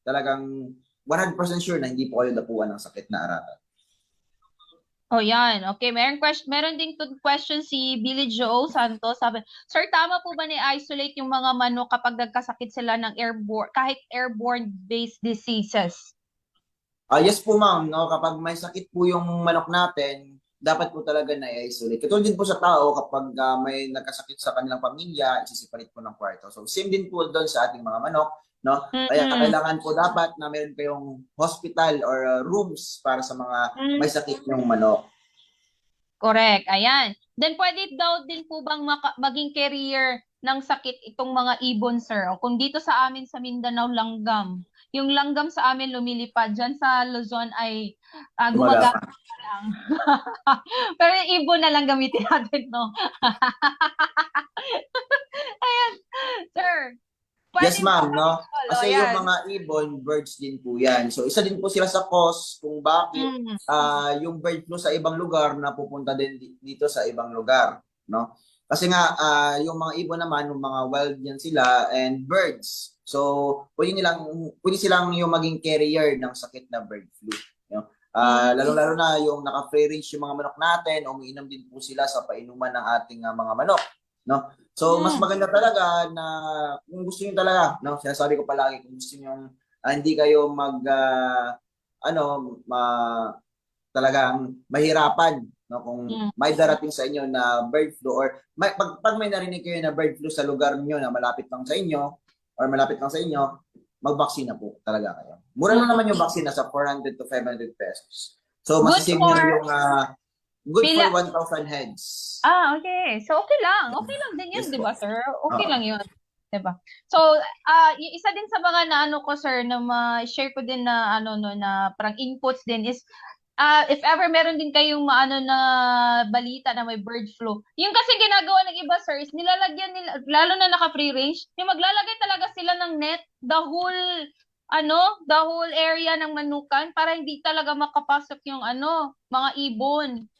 talagang 100% sure na hindi po kayo dapuan ng sakit na arata.
Oh, yan. Okay, meron ding question si Billy Joe Santos. Sabi, sir, tama po ba ni-isolate yung mga manok kapag nagkasakit sila ng kahit airborne-based diseases?
Yes po, ma'am, no, kapag may sakit po yung manok natin, dapat po talaga na-isolate. Katulad din po sa tao, kapag may nagkasakit sa kanilang pamilya, isisipalit po ng kwarto. So same din po doon sa ating mga manok, no? Kaya kailangan po dapat na meron kayong hospital or rooms para sa mga may sakit yung manok.
Correct. Ayan. Then pwede daw din po bang maging carrier ng sakit itong mga ibon, sir? O kung dito sa amin sa Mindanao, langgam. Yung langgam sa amin lumilipad. Diyan sa Luzon ay gumagamit lang. Pero yung ibon na lang gamitin natin, no? Ayan. Sir,
Yes, ma'am, no? Kasi
ayan.
yung mga ibon, birds din po yan. So, isa din po sila sa cause kung bakit yung bird flu sa ibang lugar na pupunta din dito sa ibang lugar, no? Kasi nga, yung mga ibon naman, yung mga wild yan sila, and birds. So, pwede silang yung maging carrier ng sakit na bird flu. You know? Lalo-lalo na yung naka-free range yung mga manok natin, umiinom din po sila sa painuman ng ating mga manok, no? So, mas maganda talaga na kung gusto niyo talaga, no, sinasabi ko palagi, kung gusto niyo hindi kayo talagang mahirapan, no, kung may darating sa inyo na bird flu or pag may narinig kayo na bird flu sa lugar niyo na malapit lang sa inyo or malapit lang sa inyo, magbaksina po talaga kayo. Mura lang naman yung vaccine, sa 400 to 500 pesos. So, masisave niyo yung good for 1,000 heads.
Okay. So, okay lang. Okay lang din yun,
Yes,
di ba, sir? Okay lang yun. Di ba? So, yung isa din sa mga ko, sir, na ma-share ko din na, na parang inputs din is, if ever meron din kayong na balita na may bird flu, yung kasi ginagawa ng iba, sir, is nilalagyan nila, lalo na naka-free range, yung maglalagay talaga sila ng net, the whole area ng manukan para hindi talaga makapasok yung mga ibon.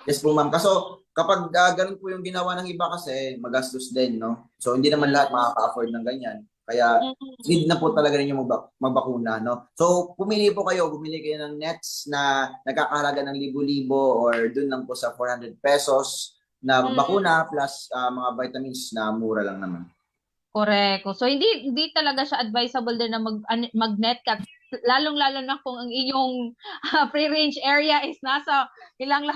Yes po, ma'am. Kaso kapag ganun po yung ginawa ng iba kasi magastos din, no? So hindi naman lahat makaka-afford ng ganyan. Kaya need na po talaga ninyo magbakuna, no? So bumili kayo ng nets na nagkakahalaga ng libo-libo or dun lang po sa 400 pesos na bakuna plus mga vitamins na mura lang naman.
Correct. So hindi talaga siya advisable din na mag-net ka, lalong-lalo na kung ang iyong free-range area is nasa ilang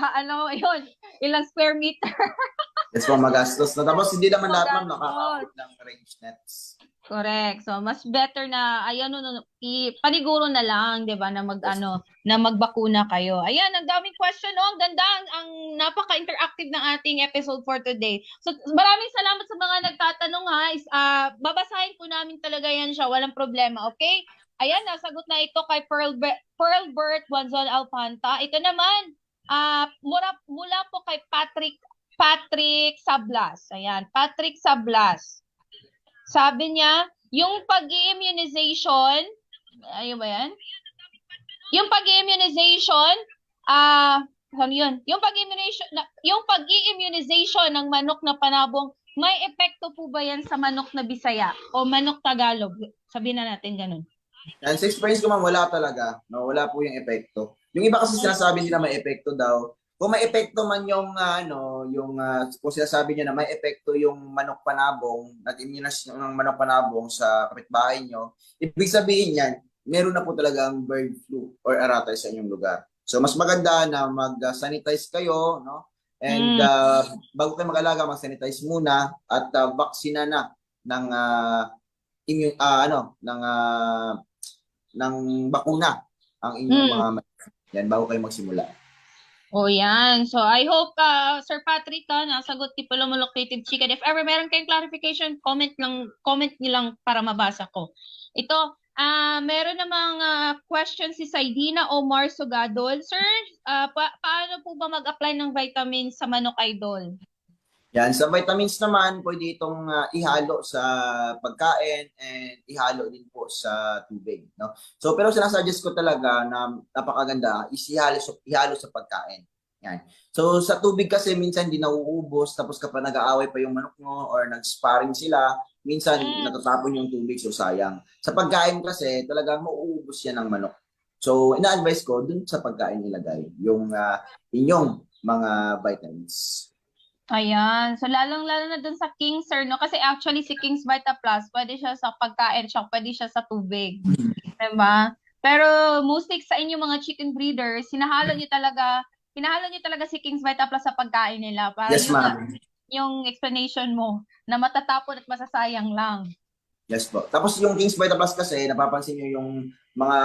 square meter.
Yes po, magastos na. Tapos hindi naman lahat, ma'am, nakaka-afford ng range nets.
Correct. So mas better na paniguro na lang, 'di ba, na na magbakuna kayo. Ayan, ang daming question, ang ganda, ang napaka-interactive ng ating episode for today. So maraming salamat sa mga nagtatanong, ha. Babasahin po namin talaga yan siya, walang problema, okay? Ayan, nasagot na ito kay Pearlbert Guanzon Alpanta. Ito naman, mula po kay Patrick Sablas. Ayan, Patrick Sablas. Sabi niya, yung pag-i-immunization, ayun ba yan? Yung pag-i-immunization, ano yun? Yung pag-i-immunization ng manok na panabong, may epekto po ba yan sa manok na Bisaya o manok Tagalog? Sabihin na natin ganun.
And sa experience ko, ma'am, wala talaga. No, wala po yung epekto. Yung iba kasi sinasabi nila may epekto daw. Kung may epekto man yung kung sinasabi niya na may epekto yung manok panabong, nag-immunization ng manok panabong sa kapitbahay nyo, ibig sabihin yan, meron na po talagang bird flu or aratay sa inyong lugar. So mas maganda na mag-sanitize kayo, no? And bago kayo mag-alaga, mag-sanitize muna at vaksina na ng ng bakuna ang inyong mga yan bago kayo magsimula.
O yan. So, I hope, Sir Patrick, nasagot ni Palomolok Native Chicken. If ever meron kayong clarification, comment nyo lang para mabasa ko. Ito, meron namang question si Saidina Omar Sugadol. Sir, paano po ba mag-apply ng vitamins sa manok, idol?
Yan, sa vitamins naman, pwede itong ihalo sa pagkain and ihalo din po sa tubig. No? So, pero sinasuggest ko talaga na napakaganda is ihalo sa pagkain. Yan. So, sa tubig kasi minsan hindi nauubos, tapos kapag nag-aaway pa yung manok mo or nag-sparring sila, minsan natatapon yung tubig, so sayang. Sa pagkain kasi, talagang mauubos yan ng manok. So, ina-advise ko dun sa pagkain ilagay yung inyong mga vitamins.
Ayan. So, lalong-lalo na dun sa King's, sir, no? Kasi actually, si King's Vita Plus, pwede siya sa pagkain, pwede siya sa tubig. Diba? Pero, mostly sa inyong mga chicken breeders, hinahalo nyo talaga si King's Vita Plus sa pagkain nila. Para
Yes, ma'am.
yung explanation mo, na matatapon at masasayang lang.
Yes po. Tapos yung King's Vita Plus kasi, napapansin nyo yung mga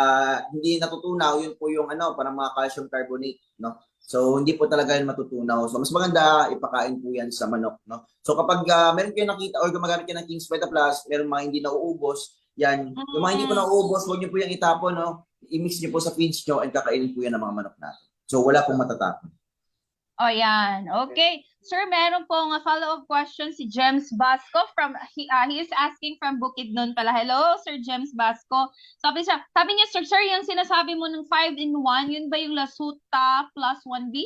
hindi natutunaw, yun po yung parang mga calcium carbonate, no? So, hindi po talaga yun matutunaw. So, mas maganda, ipakain po yan sa manok, no? So, kapag meron kayo nakita or gumagamit kayo ng King's Vita Plus, meron mga hindi nauubos, yan. Yung mga hindi po nauubos, huwag nyo po yung itapon, no? I-mix nyo po sa feeds nyo and kakainin po yan ng mga manok natin. So, wala pong matatapon.
O yan. Okay. Sir, meron pong follow-up question si James Basco from he is asking from Bukidnon pala. Hello, Sir James Basco. Sabi niya, sir, yung sinasabi mo ng 5-in-1, yun ba yung Lasuta plus 1B?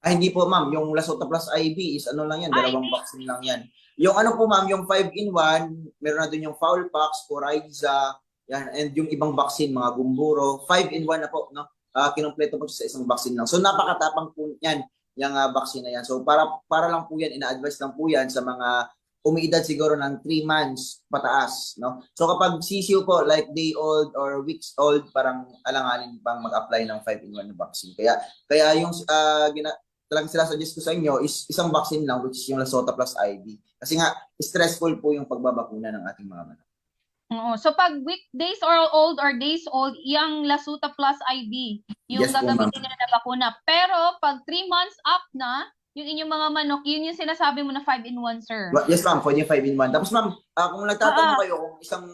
Ay, hindi po, ma'am. Yung Lasota Plus IB is lang yan, dalawang vaccine lang yan. Yung po, ma'am, yung 5-in-1, meron na dun yung Foulpox, Coryza, yan, and yung ibang vaccine, mga gumburo, 5-in-1 na po, no? Kinumpleto po sa isang vaccine lang. So, napakatapang po yan, yung vaccine na yan. So, para lang po yan, ina-advise lang po yan sa mga umiidad siguro ng 3 months pataas, no? So, kapag sisiw po, like day old or weeks old, parang alanganin pang mag-apply ng 5-in-1 na vaccine. Kaya yung talagang sila suggest ko sa inyo is isang vaccine lang, which is yung Lasota Plus IB. Kasi nga, stressful po yung pagbabakuna ng ating mga manok.
Oo. So, pag weekdays or days old, yung Lasuta Plus IB, yung
Yes po,
gagamitin nila na bakuna. Pero, pag 3 months up na, yung inyong mga manok, yun yung sinasabi mo na 5-in-1, sir.
Yes, ma'am. Pwede yung 5-in-1. Tapos, ma'am, kung nagtatanong kayo kung isang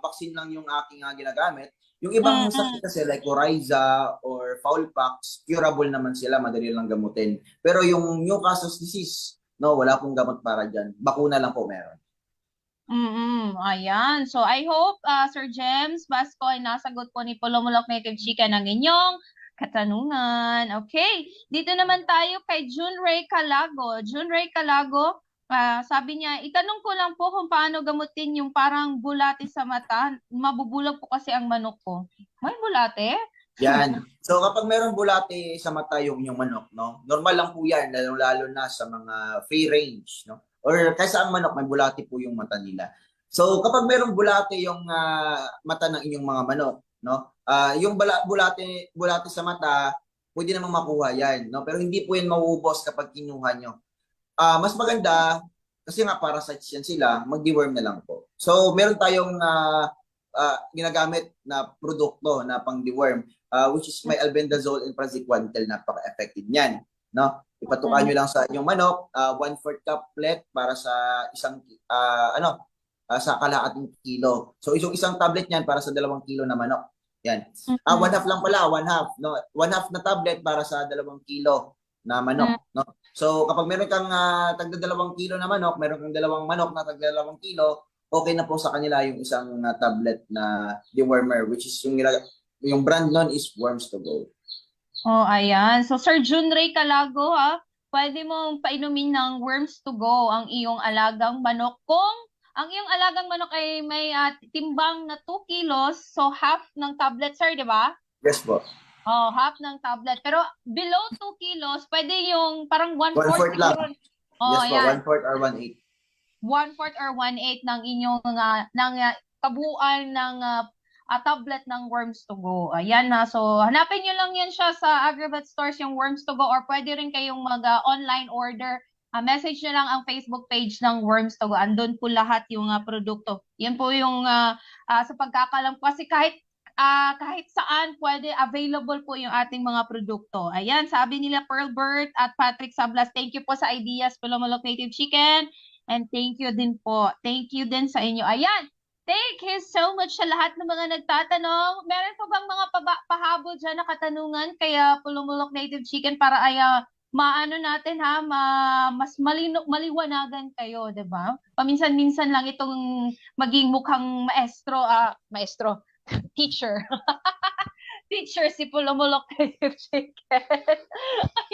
vaccine lang yung aking ginagamit, yung ibang sakit kasi like Coryza or Foulpox, curable naman sila, madali lang gamutin. Pero yung Newcastle disease, no, wala pong gamot para dyan. Bakuna lang po meron.
Ayan. So, I hope, Sir James Basco, ay nasagot po ni Palomolok Native Chicken ang inyong katanungan. Okay. Dito naman tayo kay Junray Calago. Junray Calago, sabi niya, itanong ko lang po kung paano gamutin yung parang bulate sa mata. Mabubulag po kasi ang manok ko. May bulate?
Yan. So, kapag meron bulate sa mata yung inyong manok, no, normal lang po yan, lalo na sa mga free range, no? Or kaysa ang manok, may bulate po yung mata nila. So, kapag merong bulate yung mata ng inyong mga manok, no? Yung bulate sa mata, pwede namang makuha yan, no? Pero hindi po yan mauubos kapag kinuha nyo. Mas maganda, kasi nga parasites yan sila, mag-deworm na lang po. So, meron tayong ginagamit na produkto na pang-deworm, which is may albendazole and praziquantel, napaka-effective niyan, no? Ipatukan nyo lang sa inyong manok, 1/4 tablet para sa isang sa kalahating kilo. So isang tablet niyan para sa 2 kilo na manok. Yan. 1/2 lang pala, 1/2, no? 1/2 na tablet para sa 2 kilo na manok, no? So kapag meron kang tagda 2 kilo na manok, meron kang 2 manok na tagda 2 kilo, okay na po sa kanila yung isang tablet na dewormer, which is yung brand nun is Worms to Go.
Oh, ayan. So, Sir Junray Calago, pwede mong painumin ng Worms to Go ang iyong alagang manok. Kung ang iyong alagang manok ay may timbang na 2 kilos, so half ng tablet, sir, di ba?
Yes po.
Oh, half ng tablet. Pero below 2 kilos, pwede yung parang 1/4
1/4 lang.
siguro. Oh,
Yes po,
yan.
1/4 or 1/8.
1/4 or 1/8 ng inyong kabuuan ng tablet ng Worms to Go. Ayan na. So, hanapin nyo lang yan siya sa Agrivet stores, yung Worms to Go, or pwede rin kayong mag-online order. Message nyo lang ang Facebook page ng Worms to Go. Andun po lahat yung produkto. Yan po yung sa pagkakalam ko. Kasi kahit saan pwede, available po yung ating mga produkto. Ayan, sabi nila Pearlbert at Patrick Sablas, thank you po sa ideas, Pulomolok Native Chicken. And thank you din po. Thank you din sa inyo. Ayan, thank you so much sa lahat ng mga nagtatanong. Meron pa bang mga pahabol dyan na katanungan kaya Pulomolok Native Chicken para maano natin mas maliwanagan kayo, 'di ba? Paminsan-minsan lang itong maging mukhang maestro, teacher. Teacher si Pulomolok Native Chicken.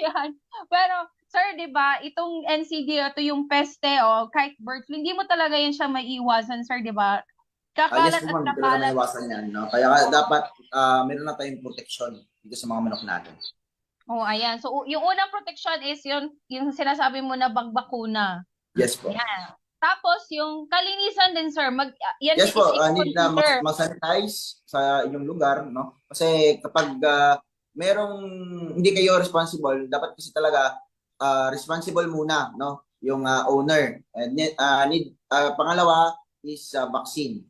Ayan. Pero sir, 'di ba, itong NCD ito yung peste kahit bird flu, hindi mo talaga yan siya maiiwasan, sir, 'di ba?
Yes
Kakalat
po,
at
ma'am. Hindi talaga
kakalat.
maiwasan yan, no? Kaya dapat meron na tayong protection dito sa mga manok natin.
Oh, ayan. So yung unang protection is yung sinasabi mo na bagbakuna.
Yes po.
Yan. Tapos yung kalinisan din, sir, yan
Yes
is
po, need na
i-consider.
ma-sanitize sa inyong lugar, no? Kasi kapag merong hindi kayo responsible, dapat kasi talaga responsible muna, no? Yung owner. And pangalawa is vaccine.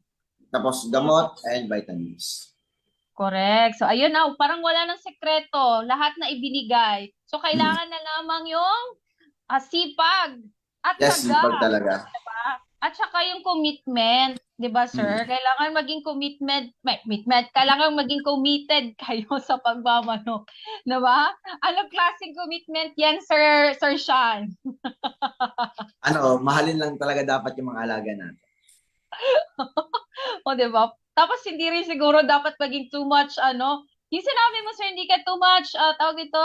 Tapos gamot and vitamins.
Correct. So ayun na, parang wala ng sekreto, lahat na ibinigay. So kailangan na lamang yung sipag at
Yes,
syaga.
sipag talaga.
Diba? At saka yung commitment, 'di ba, sir? Kailangan maging kailangan maging committed kayo sa pagmamanok, 'di ba? Anong klaseng commitment 'yan, Sir Sean?
Mahalin lang talaga dapat yung mga alaga natin.
O, 'di ba? Tapos hindi rin siguro dapat maging too much yung sinabi mo, sir, hindi ka too much tawag ito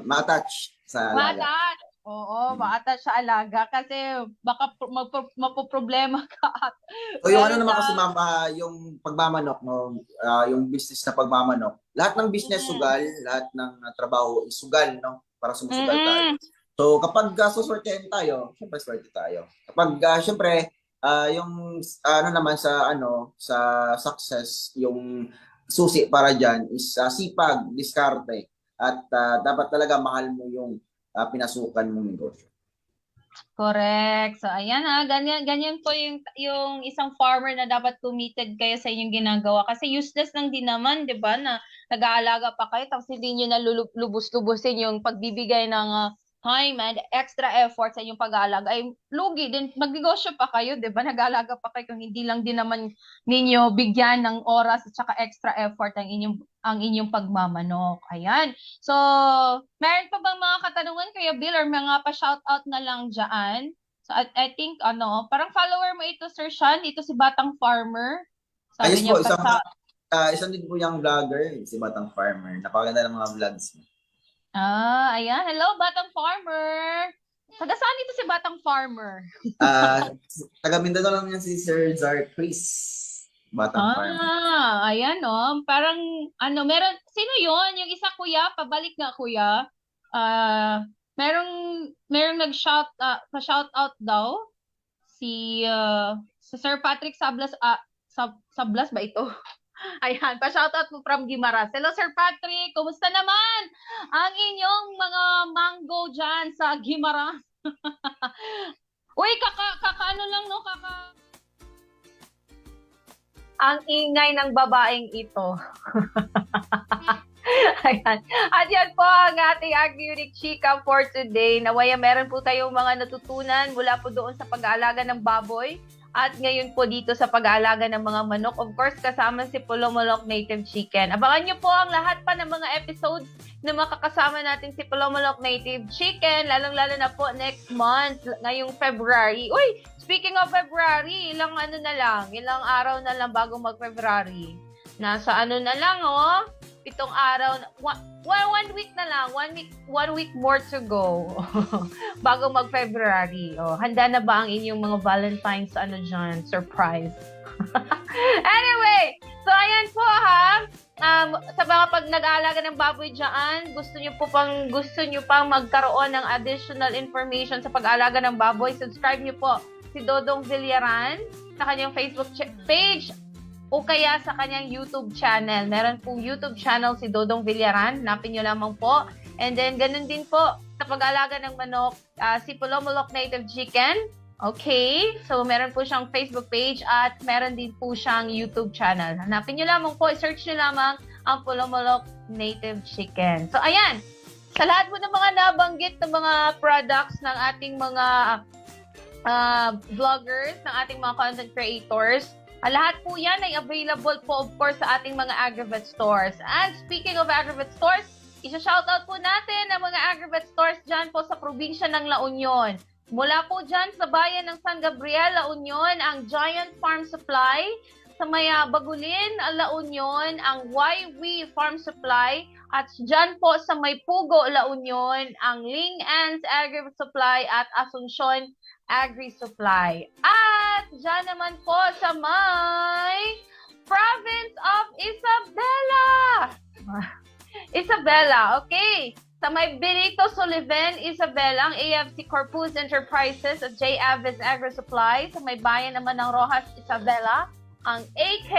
Ma-attach sa alaga.
ma-attach. Oo, ma-attach sa alaga kasi baka mapoproblema ka at
So yung
meron
naman
ka-
kasi ma'am, yung pagmamanok, no, yung business na pagmamanok, lahat ng business sugal, lahat ng trabaho is sugal, no, para sumusugal tayo. So kapag suswertehan tayo, syempre swerte tayo. Kapag syempre yung naman sa success, yung susi para diyan is sipag, diskarte, at dapat talaga mahal mo yung pinasukan mong negosyo.
Correct. So ayan ganyan po yung isang farmer na dapat committed kayo sa inyong ginagawa kasi useless lang din naman, 'di ba, na nag-aalaga pa kayo tapos hindi niyo na lubos-lubusin yung pagbibigay ng time and extra effort sa inyong pag-aalaga. Ay lugi din, magnegosyo pa kayo, 'di ba? Nag-aalaga pa kayo kung hindi lang din naman ninyo bigyan ng oras at saka extra effort ang inyong pagmamanok. Ayan. So, meron pa bang mga katanungan, Kuya Bill, or mga pa-shoutout na lang dyan? So, I think, parang follower mo ito, Sir Sean, ito si Batang Farmer. Sabi
Ayos
niya
po,
pa
isang din po yung vlogger, si Batang Farmer. Napakaganda ng mga vlogs mo.
ayan. Hello, Batang Farmer. Taga saan ito si Batang Farmer?
Taga Mindanao lang yan si Sir Zar Chris. Batang Farmer.
Ayan, parang, meron, sino yon? Yung isa, kuya, pabalik nga, kuya. Merong pa-shoutout daw. Si Sir Patrick Sablas, Sablas ba ito? Ayan, pa-shoutout po from Guimaras. Hello, Sir Patrick. Kumusta naman ang inyong mga mango dyan sa Guimaras? Uy, kakaano lang, no? Ang ingay ng babaeng ito. Ayan. At yan po ang ating Agri-Unique Chika for today. Nawaya meron po tayong mga natutunan mula po doon sa pag-aalaga ng baboy at ngayon po dito sa pag-aalaga ng mga manok. Of course, kasama si Pulomolok Native Chicken. Abangan nyo po ang lahat pa ng mga episodes na makakasama natin si Pulomolok Native Chicken, lalong-lalo na po next month, ngayong February. Uy, speaking of February, ilang araw na lang bago mag-February. Nasa na lang, 7 araw, 1 week na lang, 1 week more to go bago mag-February. Handa na ba ang inyong mga Valentine's surprise? Anyway, so ayan po sa mga pag nag-aalaga ng baboy dyan, gusto nyo pang magkaroon ng additional information sa pag-aalaga ng baboy, subscribe nyo po si Dodong Villaran sa kanyang Facebook page o kaya sa kanyang YouTube channel. Meron pong YouTube channel si Dodong Villaran, hanapin nyo lamang po. And then, ganun din po sa pag-aalaga ng manok, si Pulomolok Native Chicken. Okay, so meron po siyang Facebook page at meron din po siyang YouTube channel. Hanapin nyo lamang po, search nyo lamang ang Pulomolok Native Chicken. So ayan, sa lahat po ng mga nabanggit ng mga products ng ating mga vloggers, ng ating mga content creators, lahat po yan ay available po of course sa ating mga Agrovet stores. And speaking of Agrovet stores, isa-shoutout po natin ang mga Agrovet stores dyan po sa probinsya ng La Union. Mula po dyan sa bayan ng San Gabriel, La Union, ang Giant Farm Supply. Sa may Bagulin, La Union, ang YW Farm Supply. At dyan po sa may Pugo, La Union, ang Ling Ans Agri Supply at Asuncion Agri Supply. At dyan naman po sa may Province of Isabela. Isabela, okay. Sa may Benito Sullivan, Isabela, ang AFC Corpus Enterprises at J. Avis Agri Supply. Sa may bayan naman ng Rojas, Isabela, ang AK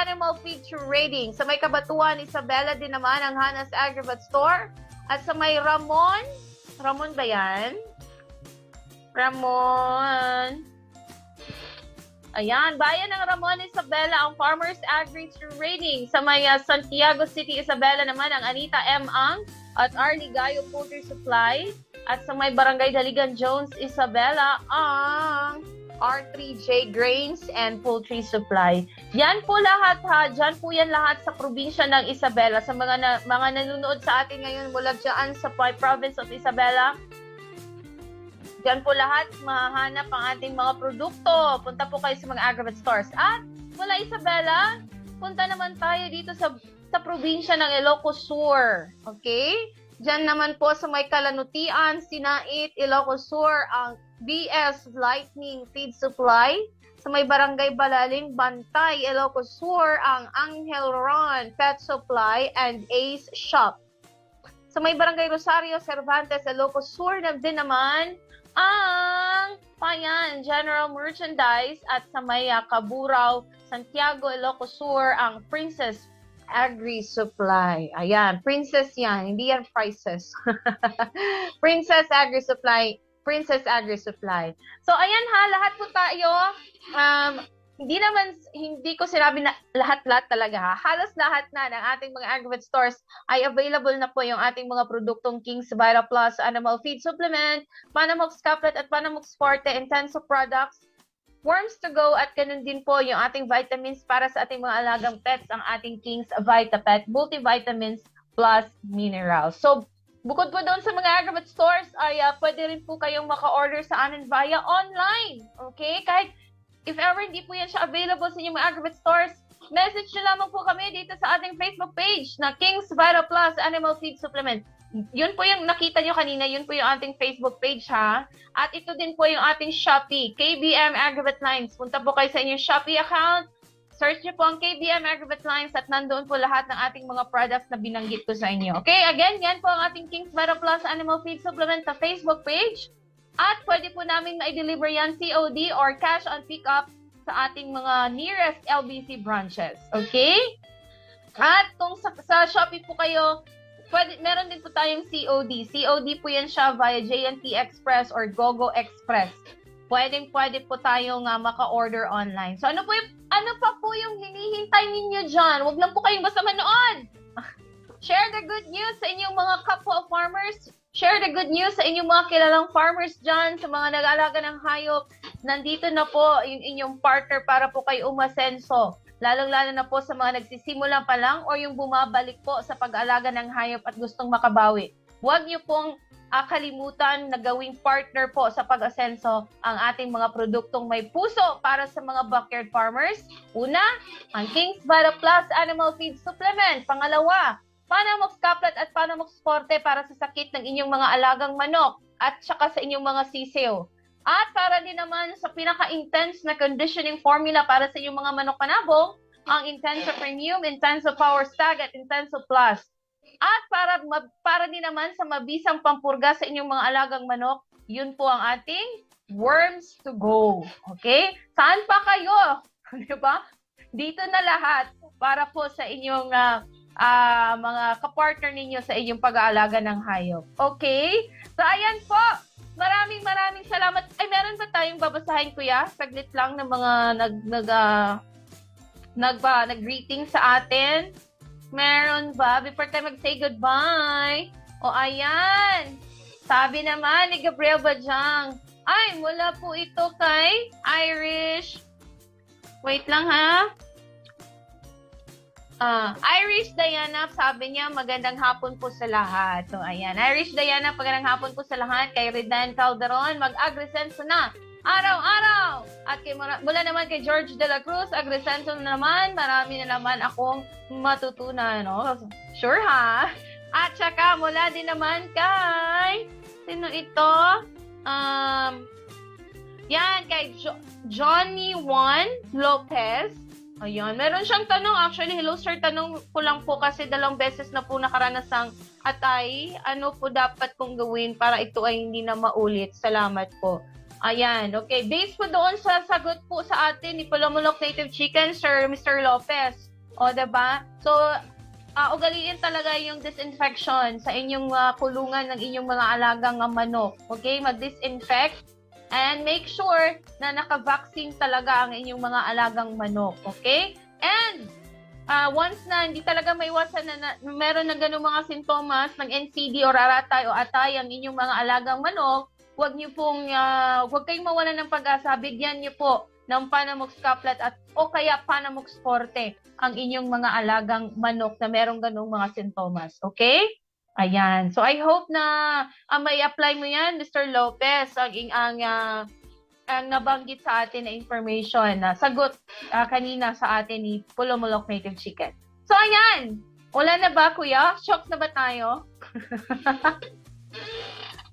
Animal Feed Trading. Sa may Kabatuan, Isabela din naman ang Hanas Agrivet Store. At sa may Ramon ba yan? Ayan, bayan ng Ramon, Isabela, ang Farmers Agri Trading. Sa may Santiago City, Isabela naman, ang Anita M. Ang at Arlie Gayo Poultry Supply. At sa may Barangay Daligan Jones, Isabela, ang R3J Grains and Poultry Supply. Yan po lahat ha, dyan po yan lahat sa probinsya ng Isabela. Sa mga nanonood sa atin ngayon mula dyan sa province of Isabela, dyan po lahat mahanap ang ating mga produkto. Punta po kayo sa mga Agrovet stores. At mula Isabela, punta naman tayo dito sa probinsya ng Ilocos Sur. Okay? Dyan naman po sa may Kalanutian, Sinait, Ilocos Sur, ang BS Lightning Feed Supply. Sa may Barangay Balaling, Bantay, Ilocos Sur, ang Angel Ron Pet Supply and Ace Shop. Sa may Barangay Rosario, Cervantes, Ilocos Sur, din naman ang Payan General Merchandise. At sa may Kaburao, Santiago, Ilocos Sur, ang Princess Agri Supply. Ayan, Princess yan, hindi yan prices. Princess Agri Supply. Princess Agri Supply. So, ayan ha, lahat po tayo. Hindi ko sinabi na lahat-lahat talaga ha. Halos lahat na ng ating mga Agrovet stores ay available na po yung ating mga produktong King's Vita Plus Animal Feed Supplement, Panamox Caplet at Panamox Forte Intenso Products, Worms to Go at ganun din po yung ating vitamins para sa ating mga alagang pets, ang ating King's Vita Pet Multivitamins Plus Minerals. So, bukod po doon sa mga Agrovet stores, ay pwede rin po kayong maka-order sa amin via online. Okay? Kahit if ever hindi po yan siya available sa inyong mga Agrovet stores, message nyo lamang po kami dito sa ating Facebook page na King's Vita Plus Animal Feed Supplement. Yun po yung nakita nyo kanina, yun po yung ating Facebook page ha. At ito din po yung ating Shopee, KBM Agrovet Lines. Punta po kayo sa inyong Shopee account. Search niyo po ang KBM Agrovet Lines at nandoon po lahat ng ating mga products na binanggit ko sa inyo. Okay, again, yan po ang ating King's Vita Plus Animal Feed Supplement sa Facebook page. At pwede po namin ma-deliver yan COD or cash on pick-up sa ating mga nearest LBC branches. Okay? At kung sa Shopee po kayo, meron din po tayong COD. COD po yan siya via JNT Express or GoGo Express. Pwede po tayong maka-order online. So ano pa po yung hinihintay ninyo dyan? Huwag lang po kayong basta manood. Share the good news sa inyong mga kapwa farmers. Share the good news sa inyong mga kilalang farmers dyan, sa mga nag-aalaga ng hayop. Nandito na po yung inyong partner para po kayo umasenso. Lalong-lalo na po sa mga nagsisimula pa lang o yung bumabalik po sa pag-aalaga ng hayop at gustong makabawi. Huwag niyo pong kalimutan na gawing partner po sa pag-asenso ang ating mga produktong may puso para sa mga backyard farmers. Una, ang King's Vita Plus Animal Feed Supplement. Pangalawa, Panamox Caplet at Panamox Forte para sa sakit ng inyong mga alagang manok at saka sa inyong mga sisiw. At para din naman sa pinaka-intense na conditioning formula para sa inyong mga manok panabong, ang Intenso Premium, Intenso Power Stag at Intenso Plus. At para din naman sa mabisang pampurga sa inyong mga alagang manok, yun po ang ating Worms to Go. Okay? Saan pa kayo? Di ba? Dito na lahat para po sa inyong mga kapartner ninyo sa inyong pag-aalaga ng hayop. Okay? So, ayan po. Maraming salamat. Ay, meron ba tayong babasahin, kuya? Saglit lang ng mga nag-greeting sa atin. Meron ba? Before tayo mag-say goodbye. O, ayan. Sabi naman ni Gabriel Bajang, ay, mula po ito kay Irish. Wait lang, ha? Irish Diana, sabi niya, magandang hapon po sa lahat. So, ayan. Irish Diana, magandang hapon po sa lahat. Kay Redan Calderon, mag-agrisenso na. Araw-araw! At mula naman kay George de la Cruz, agrisenso na naman. Marami na naman akong matutunan. No? Sure, ha? At saka, mula din naman kay... Sino ito? Yan, kay Johnny Juan Lopez. Ayan, meron siyang tanong. Actually, hello sir, tanong ko lang po kasi 2 beses na po nakaranasang atay. Ano po dapat kong gawin para ito ay hindi na maulit? Salamat po. Ayan, okay. Based po doon sa sagot po sa atin ni Palomolok Native Chicken, Sir Mr. Lopez. O, diba? So, ugaliin talaga yung disinfection sa inyong kulungan ng inyong mga alagang manok. Okay? Mag-disinfect. And make sure na naka-vaccine talaga ang inyong mga alagang manok. Okay? And once na hindi talaga maiwasan na meron na ganung mga sintomas ng NCD or aratay o atay ang inyong mga alagang manok, huwag kayong mawalan ng pag-asa. Bigyan niyo po ng Panamox Caplet at o kaya Panamox Forte ang inyong mga alagang manok na merong ganung mga sintomas. Okay? Ayan. So, I hope na may apply mo yan, Mr. Lopez, ang nabanggit sa atin na information na sagot kanina sa atin ni Pulomolok Native Chicken. So, ayan. Wala na ba, kuya? Shocked na ba tayo?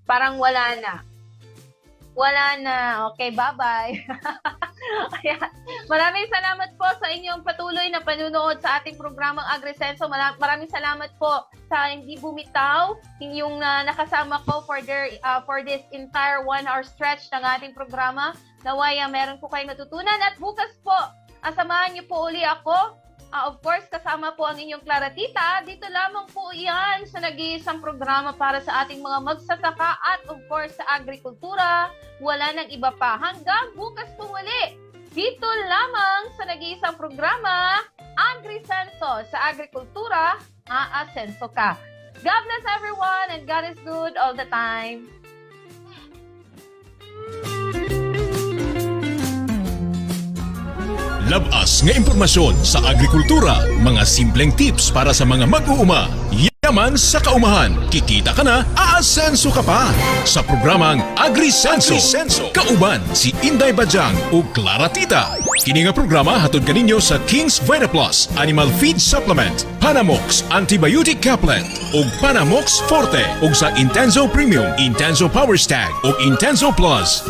Parang wala na. Wala na. Okay, bye-bye. Ayan. Maraming salamat po sa inyong patuloy na panunood sa ating programang AgriSenso. Maraming salamat po sa hindi bumitaw, yung nakasama ko for this entire 1-hour stretch ng ating programa. Naway, meron po kayong natutunan. At bukas po, samahan niyo po uli ako. Of course, kasama po ang inyong Claratita. Dito lamang po yan sa nag-iisang programa para sa ating mga magsasaka at of course sa agrikultura. Wala nang iba pa. Hanggang bukas po muli. Dito lamang sa nag-iisang programa, AgriSenso. Sa agrikultura, aasenso ka. God bless everyone and God is good all the time.
Labas nga impormasyon sa agrikultura, mga simpleng tips para sa mga mag-uuma. Yaman sa kaumahan, kikita ka na, aasenso ka pa. Sa programang AgriSenso, kauban si Inday Bajang o Claratita. Kini nga programa hatod kaninyo sa King's VitaPlus Animal Feed Supplement, Panamox Antibiotic Caplet ug Panamox Forte ug sa Intenso Premium, Intenso Power Stag ug Intenso Plus.